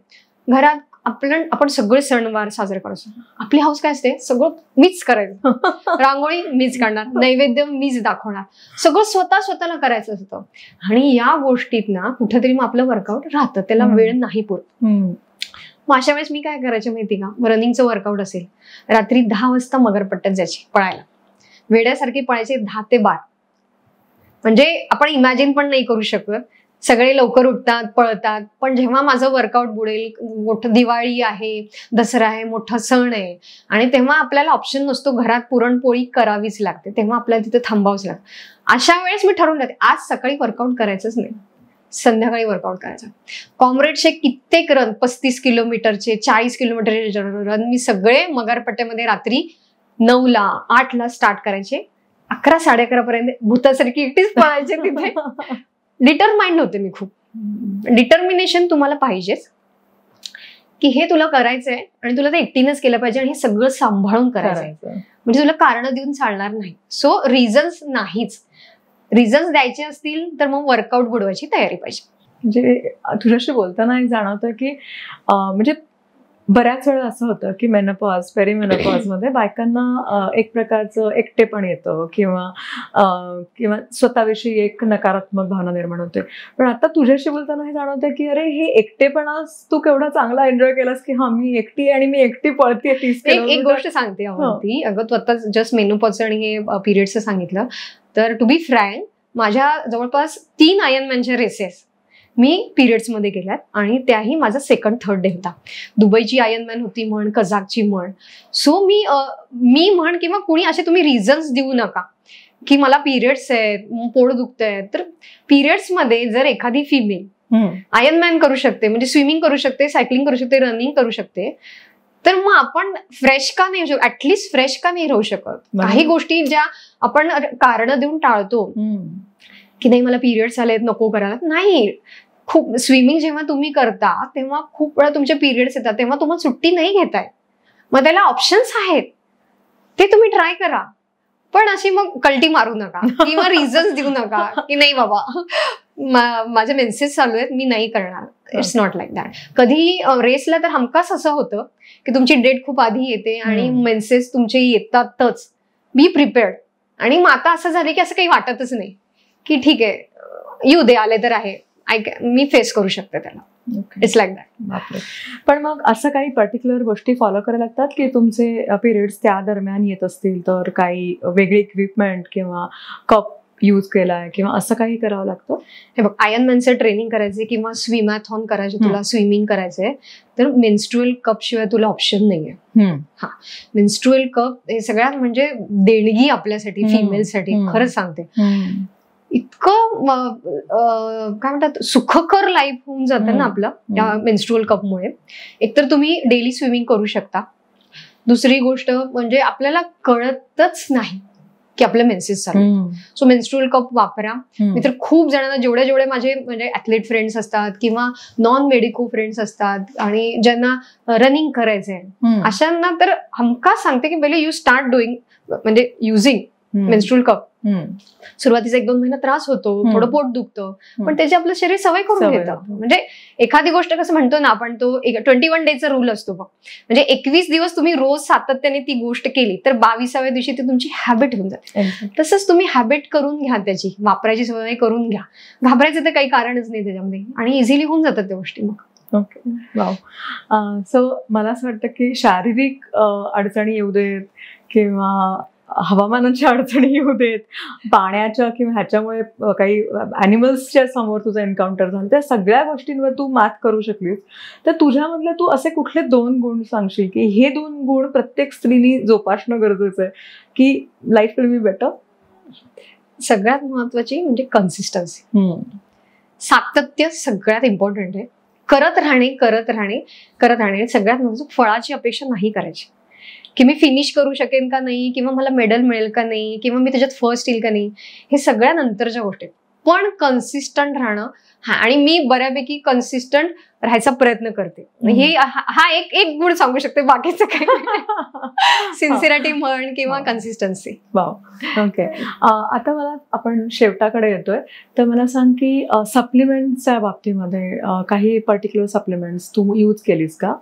घरात आपण सगळे सणवार साजरे करतो, आपली हाऊस काय असते, सगळं मीच करायचं, रांगोळी मीच काढणार, नैवेद्य मीच दाखवणार, सगळं स्वतःला करायचं असतं. आणि या गोष्टीत ना कुठेतरी मग आपलं वर्कआउट राहतं, त्याला वेळ नाही पुरत. मग अशा वेळेस मी काय करायचे माहिती का, रनिंगचं वर्कआउट असेल, रात्री 10 वाजता मगरपट्ट्यात जायची पळायला, वेड्यासारखी पळायचे 10 ते 12. म्हणजे आपण इमॅजिन पण नाही करू शकत. सगळे लवकर उठतात, पळतात, पण जेव्हा माझं वर्कआउट बुडेल, मोठं दिवाळी आहे, दसरा आहे, मोठा सण आहे, आणि तेव्हा आपल्याला ऑप्शन नसतो, घरात पुरणपोळी करावीच लागते, तेव्हा आपल्याला तिथे थांबावंच लागतं. अशा वेळेस मी ठरवून जाते आज सकाळी वर्कआउट करायचंच नाही, संध्याकाळी वर्कआउट करायचं. कॉम्रेडचे कित्येक रन, 35 किलोमीटरचे, 40 किलोमीटरचे रन मी सगळे मगरपट्ट्यामध्ये रात्री 9ला 8ला स्टार्ट करायचे, 11 साडे 11 पर्यंत भूतासारखी एकटीच पळायचे तिथे. डिटरमाइंड होते मी खूप. डिटर्मिनेशन तुम्हाला पाहिजेच की हे तुला करायचंय आणि तुला ते एकटीनंच केलं पाहिजे, आणि हे सगळं सांभाळून करायचंय, म्हणजे तुला कारण देऊन चालणार नाही. सो रिझन्स नाहीच, रिझन्स द्यायचे असतील तर मग वर्कआउट बुडवायची तयारी पाहिजे. म्हणजे तुझ्याशी बोलताना एक जाणवतं की म्हणजे बऱ्याच वेळा असं होतं की मेनोपॉज, पेरिमेनोपॉज मध्ये बायकांना एक प्रकारचं एकटेपण येतं किंवा स्वतःविषयी एक नकारात्मक भावना निर्माण होते. पण आता तुझ्याशी बोलताना हे जाणवतं की अरे हे एकटेपणा तू केवढा चांगला एन्जॉय केलास की हा मी एकटी आहे आणि मी एकटी पळते 30 किलोमीटर. एक गोष्ट सांगते अवंती, अगं तू आता जस्ट मेनोपॉज आणि हे पिरियडचं सांगितलं, तर टू बी फ्रँक माझ्या जवळपास 3 आयर्नमॅनच्या रेसेस मी पिरियड्स मध्ये गेल्यात, आणि त्याही माझा 2nd, 3rd डे होता. दुबईची आयर्नमॅन होती म्हण, कझाकची म्हण. सो मी म्हण किंवा कुणी असे तुम्ही रिझन्स देऊ नका की मला पिरियड्स आहेत, पोट दुखतंय. तर पिरियड्स मध्ये जर एखादी फिमेल आयर्नमॅन करू शकते, म्हणजे स्विमिंग करू शकते, सायकलिंग करू शकते, रनिंग करू शकते, तर मग आपण फ्रेश का नाही, ऍटलिस्ट फ्रेश का नाही राहू शकत? काही गोष्टी ज्या आपण कारण देऊन टाळतो की नाही मला पिरियड्स आलेत नको करायला, नाही. खूप स्विमिंग जेव्हा तुम्ही करता तेव्हा खूप वेळा तुमचे पिरियड्स येतात, तेव्हा तुम्हाला सुट्टी नाही घेताय, मग त्याला ऑप्शन्स आहेत, ते तुम्ही ट्राय करा. पण अशी मग कल्टी मारू नका किंवा रिझन्स देऊ नका की नाही बाबा माझे मेन्सेस चालू आहेत, मी नाही करणार. It's not like that. कधी रेसला तर हमखास असं होतं की तुमची डेट खूप आधी येते आणि मेन्सेस तुमचे येतातच. बी प्रिपेअर्ड. आणि मग आता असं झालं की असं काही वाटतच नाही की ठीक आहे येऊ दे, आले तर आहे, मी फेस करू शकते त्याला. It's like that. पण मग असं काही पर्टिक्युलर गोष्टी फॉलो करायला लागतात की तुमचे पिरियड्स त्या दरम्यान येत असतील तर काही वेगळी इक्विपमेंट किंवा कप यूज केलाय किंवा असं काही करावं लागतं? हे बघ, आयर्नमॅनचं ट्रेनिंग करायचे किंवा स्विमॅथॉन करायचे, तुला स्विमिंग करायचंय तर मेन्स्ट्रुअल कप शिवाय तुला ऑप्शन नाहीये. हा, मेन्स्ट्रुअल कप हे सगळ्यात म्हणजे देणगी आपल्यासाठी, फिमेलसाठी. खरंच सांगते, इतकं काय म्हणतात सुखकर लाईफ होऊन जातं ना आपलं या मेन्स्ट्रुअल कपमुळे. एकतर तुम्ही डेली स्विमिंग करू शकता. दुसरी गोष्ट म्हणजे आपल्याला कळतच नाही की आपले मेन्सेस चालू. सो मेन्स्ट्रुअल कप वापरा. मी तर खूप जणांना जेवढे माझे म्हणजे ऍथलीट फ्रेंड्स असतात किंवा नॉन मेडिको फ्रेंड्स असतात आणि ज्यांना रनिंग करायचंय अशांना तर हमखास सांगते की पहिले यू स्टार्ट डुईंग म्हणजे युझिंग मेन्स्ट्रुअल कप. सुरुवातीचा 1-2 महिना त्रास होतो, थोडं पोट दुखतं, पण त्याची आपलं शरीर सवय करून घेतं. म्हणजे एखादी गोष्ट कसं म्हणतो ना आपण, तो 21 डेचा रूल असतो बघ. म्हणजे 21 दिवस तुम्ही रोज सातत्याने ती गोष्ट केली तर 22व्या दिवशी ती तुमची हॅबिट होऊन जाते. तसंच तुम्ही हॅबिट करून घ्या, त्याची वापरायची सवय करून घ्या. घाबरायचं तर काही कारणच नाही त्याच्यामध्ये आणि इझिली होऊन जातात त्या गोष्टी मग. Okay, wow. सो मला असं वाटतं की शारीरिक अडचणी येऊ देत किंवा हवामानाच्या अडचणी येऊ देत, पाण्याच्या किंवा ह्याच्यामुळे काही ॲनिमल्सच्या समोर तुझं एन्काउंटर झालं, त्या सगळ्या गोष्टींवर तू मात करू शकलीस. तर तुझ्यामधले तू असे कुठले 2 गुण सांगशील की हे 2 गुण प्रत्येक स्त्रीनी जोपासणं गरजेचं आहे की लाईफ विल बी बेटर? सगळ्यात महत्वाची म्हणजे कन्सिस्टन्सी, सातत्य सगळ्यात इम्पॉर्टंट आहे. करत राहणे. सगळ्यात महत्वाचं फळाची अपेक्षा नाही करायची की मी फिनिश करू शकेन का नाही किंवा मला मेडल मिळेल का नाही किंवा मी त्याच्यात फर्स्ट येईल का नाही, हे सगळ्या नंतरच्या गोष्टी. पण कन्सिस्टंट राहणं. आणि मी बऱ्यापैकी कन्सिस्टंट राहायचा प्रयत्न करते. हे हा एक गुण सांगू शकते, बाकीचं काही सिन्सिअरिटी म्हण किंवा कन्सिस्टन्सी. Wow, okay. आता मला आपण शेवटाकडे येतोय, तर मला सांग की सप्लिमेंटच्या बाबतीमध्ये काही पर्टिक्युलर सप्लिमेंट्स तू यूज केलीस का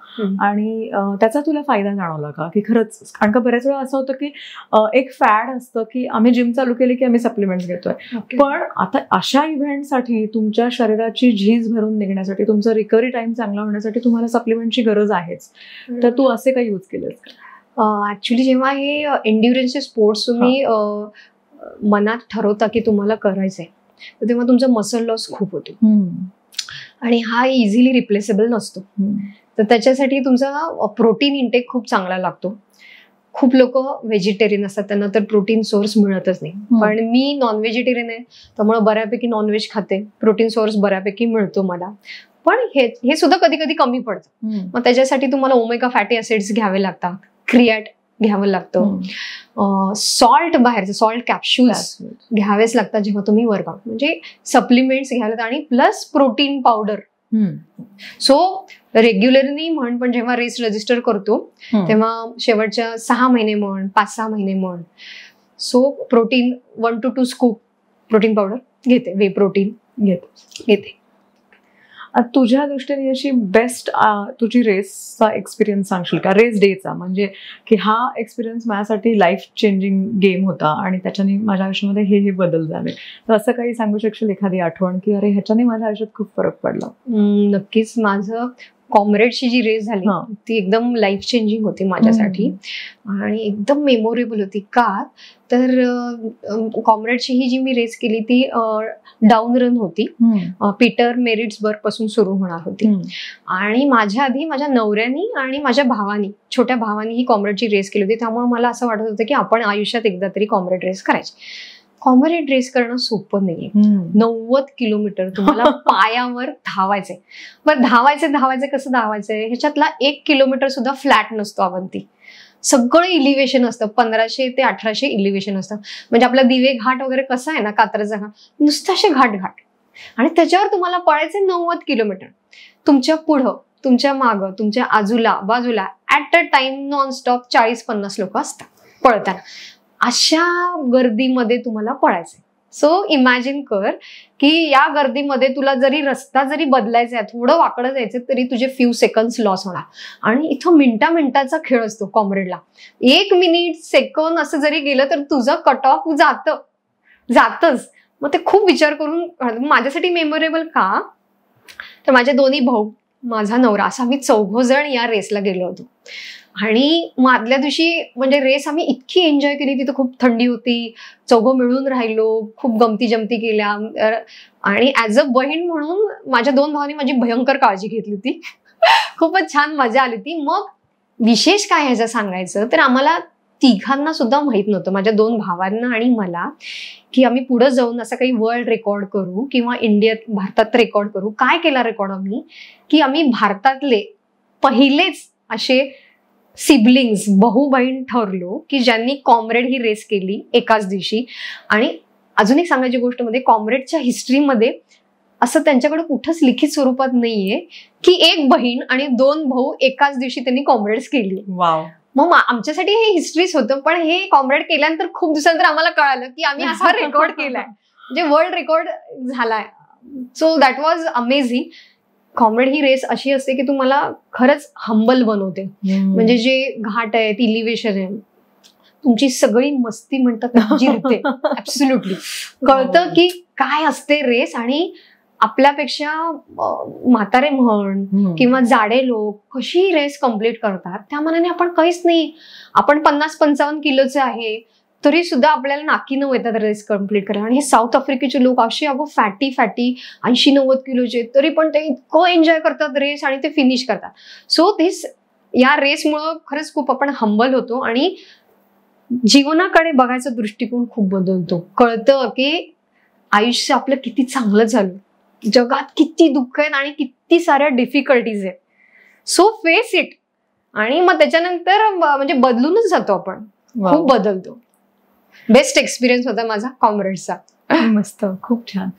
आणि त्याचा तुला फायदा जाणवला का? की खरंच, कारण का बऱ्याच वेळा असं होतं की एक फॅड असतं की आम्ही जिम चालू केली की आम्ही सप्लिमेंट्स घेतोय, पण आता अशा इव्हेंटसाठी तुमच्या शरीराची झीज भरून निघण्यासाठी, तुमचं रिकव्हरी टाइम चांगला होण्यासाठी तुम्हाला सप्लिमेंटची गरज आहेच. तर तू असे काही यूज केलेस का? ऍक्च्युली जेव्हा हे एन्ड्युरन्सचे स्पोर्ट्स तुम्ही मनात ठरवता की तुम्हाला करायचंय, तर तेव्हा तुमचा मसल लॉस खूप होतो आणि हा इझिली रिप्लेसेबल नसतो. तर त्याच्यासाठी तुमचा प्रोटीन इंटेक खूप चांगला लागतो. खूप लोक व्हेजिटेरियन असतात, त्यांना तर प्रोटीन सोर्स मिळतच नाही. पण मी नॉन व्हेजिटेरियन आहे, त्यामुळे बऱ्यापैकी नॉनव्हेज खाते, प्रोटीन सोर्स बऱ्यापैकी मिळतो मला. पण हे सुद्धा कधी कधी कमी पडतं. मग त्याच्यासाठी तुम्हाला ओमेगा फॅटी ऍसिड्स घ्यावे लागतात, क्रिएट घ्यावं लागतं, सॉल्ट, बाहेरचे सॉल्ट कॅप्सूल्स घ्यावेच लागतात जेव्हा तुम्ही वर्कआउट, म्हणजे सप्लिमेंट्स घ्यायला, आणि plus protein powder. So regularly म्हण, पण जेव्हा रेस रजिस्टर करतो तेव्हा शेवटच्या 6 महिने म्हण, 5-6 महिने म्हण, so protein 1 to 2 scoop protein powder घेते, वे प्रोटीन घेते. तुझ्या दृष्टीने अशी बेस्ट तुझी रेसचा एक्सपिरियन्स सांगशील का? रेस डेचा, म्हणजे की हा एक्सपिरियन्स माझ्यासाठी लाईफ चेंजिंग गेम होता आणि त्याच्याने माझ्या आयुष्यामध्ये हे बदल झाले. तर असं काही सांगू शकशील एखादी आठवण की अरे ह्याच्याने माझ्या आयुष्यात खूप फरक पडला? नक्कीच. माझं कॉम्रेडची जी रेस झाली ती एकदम लाईफ चेंजिंग होती माझ्यासाठी आणि एकदम मेमोरेबल होती. का तर कॉम्रेडची ही जी मी रेस केली ती डाऊन रन होती, पीटर मेरिट्सबर्ग पासून सुरू होणार होती. आणि माझ्या आधी माझ्या नवऱ्यानी आणि माझ्या भावानी, छोट्या भावानी ही कॉम्रेडची रेस केली होती. त्यामुळे मला असं वाटत होतं की आपण आयुष्यात एकदा तरी कॉम्रेड रेस करायची. कॉम्रेड रेस करणं सोपं नाहीये. 90 किलोमीटर तुम्हाला पायावर धावायचंय. बरं, धावायचं कसं धावायचंय, ह्याच्यातला 1 किलोमीटर सुद्धा फ्लॅट नसतो अवंती. सगळं इलिव्हेशन असतं, 1500 ते 1800 इलिव्हेशन असतं. म्हणजे आपला दिवे घाट वगैरे कसा आहे ना, कात्रजचा घाट, नुसतं असे घाट आणि त्याच्यावर तुम्हाला पळायचे 90 किलोमीटर. तुमच्या पुढं, तुमच्या मागं, तुमच्या बाजूला ऍट अ टाइम नॉनस्टॉप 40-50 लोक असतात पळताना. अशा गर्दीमध्ये तुम्हाला पळायचंय. सो इमॅजिन कर की या गर्दीमध्ये तुला जरी रस्ता जरी बदलायचा आहे, थोडं वाकडं जायचं, तरी तुझे फ्यू सेकंड्स लॉस होणार. आणि इथं मिनिटाचा खेळ असतो कॉम्रेडला. 1 मिनिट सेकंद असं जरी गेलं तर तुझं कट ऑफ जातच. मग ते खूप विचार करून माझ्यासाठी मेमोरेबल का, तर माझे दोन्ही भाऊ, माझा नवरा, असं आम्ही 4 जण या रेसला गेलो होतो. आणि आदल्या दिवशी म्हणजे रेस आम्ही इतकी एन्जॉय केली, तिथं खूप थंडी होती, 4 मिळून राहिलो, खूप गमती जमती केल्या. आणि ऍज अ बहीण म्हणून माझ्या 2 भावांनी माझी भयंकर काळजी घेतली होती. खूपच छान मजा आली ती. मग विशेष काय ह्याचं सांगायचं तर आम्हाला तिघांना सुद्धा माहित नव्हतं, माझ्या 2 भावांना आणि मला, की आम्ही पुढे जाऊन असं काही वर्ल्ड रेकॉर्ड करू किंवा भारतात रेकॉर्ड करू. काय केला रेकॉर्ड आम्ही, की आम्ही भारतातले पहिलेच असे सिबलिंग्स भाऊ बहीण ठरलो की ज्यांनी कॉम्रेड ही रेस केली एकाच दिवशी. आणि अजून एक सांगायची गोष्ट म्हणजे कॉम्रेडच्या हिस्ट्रीमध्ये असं त्यांच्याकडे कुठंच लिखित स्वरूपात नाहीये की एक बहीण आणि 2 भाऊ एकाच दिवशी त्यांनी कॉम्रेड्स केली. वाव. मग आमच्यासाठी हे हिस्ट्रीच होतं, पण हे कॉम्रेड केल्यानंतर खूप दिवसानंतर आम्हाला कळालं की आम्ही असा रेकॉर्ड केलाय, म्हणजे वर्ल्ड रेकॉर्ड झालाय. So that was amazing. Comrade ही रेस अशी असते की तुम्हाला खरंच हंबल बनवते. म्हणजे जे घाट आहे, इलिव्हेशन आहे, तुमची सगळी मस्ती म्हणतात जिरते. ऍब्सोल्युटली कळतं की काय असते रेस. आणि आपल्यापेक्षा म्हातारे म्हण किंवा जाडे लोक कशी रेस कम्प्लीट करतात त्या मनाने आपण काहीच नाही. आपण 50-55 किलोचे आहे तरी सुद्धा आपल्याला नाकी न येतात रेस कम्प्लीट करा. आणि हे साऊथ आफ्रिकेचे लोक असे अगो फॅटी 80-90 किलोचे तरी पण ते इतकं एन्जॉय करतात रेस आणि ते फिनिश करतात. सो या रेसमुळं खरंच खूप आपण हंबल होतो आणि जीवनाकडे बघायचा दृष्टिकोन खूप बदलतो. कळतं की आयुष्य आपलं किती चांगलं झालं, जगात किती दुःख आहेत आणि किती साऱ्या डिफिकल्टीज आहेत. So face it. आणि मग त्याच्यानंतर म्हणजे बदलूनच जातो आपण, खूप बदलतो. बेस्ट एक्सपिरियन्स होता माझा कॉम्रेड्सचा. मस्त, खूप छान.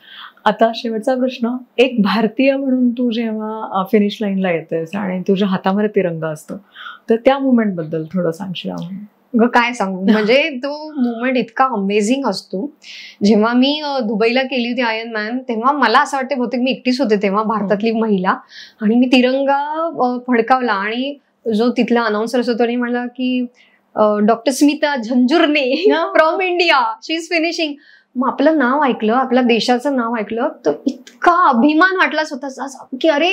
आता शेवटचा प्रश्न, एक भारतीय म्हणून तू जेव्हा फिनिश लाईनला येतेस आणि तुझ्या हातामध्ये तिरंगा असतो तर त्या मुवमेंट बद्दल थोडं सांगशील आम्हाला? काय सांगू, म्हणजे तो मुवमेंट इतका अमेझिंग असतो. जेव्हा मी दुबईला केली होती आयर्न मॅन तेव्हा मला असं वाटतं बहुतेक मी एकटीच होते तेव्हा भारतातली महिला, आणि मी तिरंगा फडकावला आणि जो तिथला अनाउन्सर असतो त्याने म्हणला की doctor Smita Zanzurne from India, she is finishing. मग आपलं नाव ऐकलं, आपल्या देशाचं नाव ऐकलं तर इतका अभिमान वाटला स्वतःचा की अरे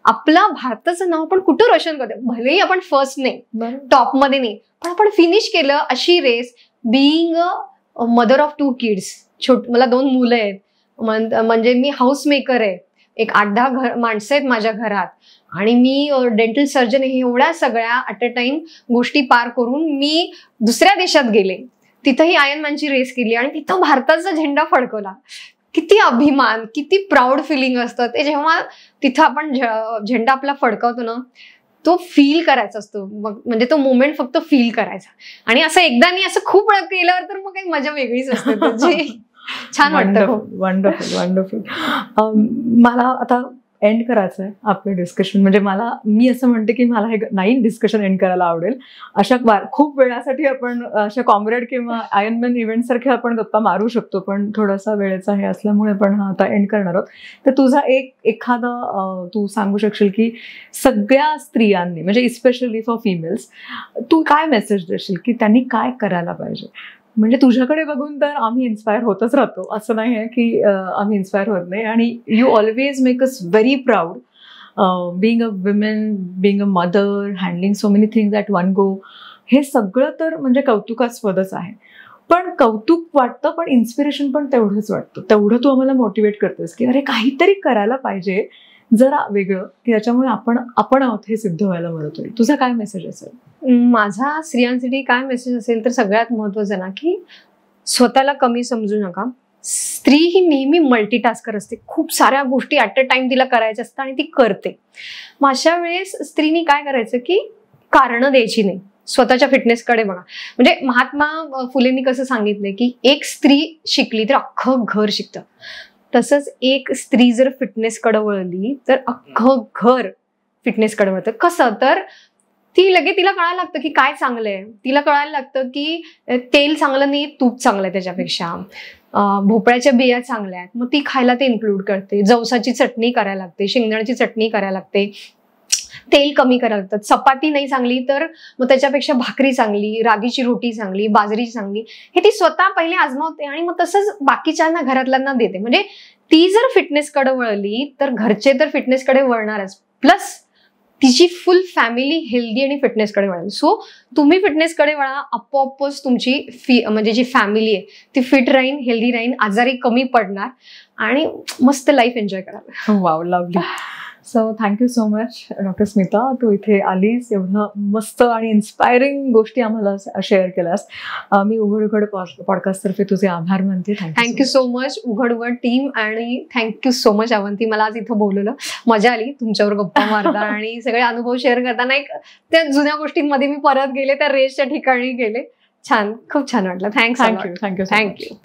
आपला भारताचं नाव आपण कुठं रोशन करतो. भलेही आपण फर्स्ट नाही, टॉप मध्ये नाही, पण आपण फिनिश केलं अशी race. Being a mother of 2 kids, मला 2 मुलं आहेत, म्हणजे मी हाऊस मेकर आहे, एक 8-10 माणसं आहेत माझ्या घरात, आणि मी डेंटल सर्जन आहे. एवढ्या सगळ्या ॲट अ टाइम गोष्टी पार करून मी दुसऱ्या देशात गेले, तिथंही आयर्न मॅनची रेस केली आणि तिथं भारताचा झेंडा फडकवला. किती अभिमान, किती प्राऊड फिलिंग असतं ते जेव्हा तिथं आपण झेंडा आपला फडकवतो ना, तो फील करायचा असतो. मग म्हणजे तो मोमेंट फक्त फील करायचा. आणि असं एकदा नाही, असं खूप वेळा केल्यावर तर मग काही मजा वेगळीच असते त्याची. छान वाटतं. Wonderful wonderful. मला आता एंड करायचं आहे आपलं डिस्कशन. म्हणजे मी असं म्हणते की मला हे नाही डिस्कशन एंड करायला आवडेल. अशा खूप वेळासाठी आपण अशा कॉम्रेड किंवा आयर्नमॅन इव्हेंट सारख्या आपण गप्पा मारू शकतो, पण थोडासा वेळेचा हे असल्यामुळे पण आता एंड करणार आहोत. तर तुझा एखादा तू सांगू शकशील की सगळ्या स्त्रियांनी, म्हणजे इस्पेशली फॉर फिमेल्स, तू काय मेसेज देशील की त्यांनी काय करायला पाहिजे? म्हणजे तुझ्याकडे बघून तर आम्ही इन्स्पायर होतच राहतो, असं नाही आहे की आम्ही इन्स्पायर होत नाही. आणि you always make us very proud being a women, being a mother, handling so many things at one go. हे सगळं तर म्हणजे कौतुकास्पदच आहे. पण कौतुक वाटतं, पण इन्स्पिरेशन पण तेवढंच वाटतं. तेवढं तू आम्हाला मोटिवेट करतेस की अरे काहीतरी करायला पाहिजे जरा वेगळं, की त्याच्यामुळे आपण आहोत हे सिद्ध व्हायला मदत होईल. तुझा काय मेसेज असेल? माझा स्त्रियांसाठी काय मेसेज असेल तर सगळ्यात महत्वाचं ना की स्वतःला कमी समजू नका. स्त्री ही नेहमी मल्टीटास्कर असते, खूप साऱ्या गोष्टी ॲट अ टाइम तिला करायच्या असतात आणि ती करते. मग अशा वेळेस स्त्रीनी काय करायचं की कारणं द्यायची नाही, स्वतःच्या फिटनेसकडे बघा. म्हणजे महात्मा फुलेंनी कसं सांगितलंय की एक स्त्री शिकली तर अख्खं घर शिकतं, तसंच एक स्त्री जर फिटनेसकडे वळली तर अख्खं घर फिटनेसकडे वळतं. कसं तर तिला कळायला लागतं की काय चांगलं आहे, तिला कळायला लागतं की तेल चांगलं नाही, तूप चांगलं आहे त्याच्यापेक्षा, भोपळ्याच्या बिया चांगल्या आहेत, मग ती खायला ते इन्क्लूड करते. जवसाची चटणी करायला लागते, शेंगदाण्याची चटणी करायला लागते, तेल कमी करायला लागतं. चपाती नाही चांगली तर मग त्याच्यापेक्षा भाकरी चांगली, रागीची रोटी चांगली, बाजरीची चांगली, हे ती स्वतः पहिले आजमावते आणि मग तसंच बाकीच्यांना घरातल्यांना देते. म्हणजे ती जर फिटनेसकडे वळली तर घरचे तर फिटनेसकडे वळणारच, प्लस तिची फुल फॅमिली हेल्दी आणि फिटनेसकडे वळेल. सो तुम्ही फिटनेसकडे वळा, आपोआपच तुमची म्हणजे जी फॅमिली आहे ती फिट राहीन, हेल्दी राहीन, आजारी कमी पडणार आणि मस्त लाईफ एन्जॉय कराल. Wow, lovely. So thank you so much doctor Smita, तू इथे आलीस, एवढं मस्त आणि इन्स्पायरिंग गोष्टी आम्हाला शेअर केल्यास. मी उघड उघड पॉडकास्टतर्फे तुझे आभार मानते. थँक्यू सो मच उघड उघड टीम, आणि थँक्यू सो मच अवंती, मला आज इथं बोलवलं, मजा आली तुमच्यावर गप्पा मारता आणि सगळे अनुभव शेअर करताना. एक त्या जुन्या गोष्टींमध्ये मी परत गेले, त्या रेसच्या ठिकाणी गेले. छान, खूप छान वाटलं. थँक्यू. थँक्यू.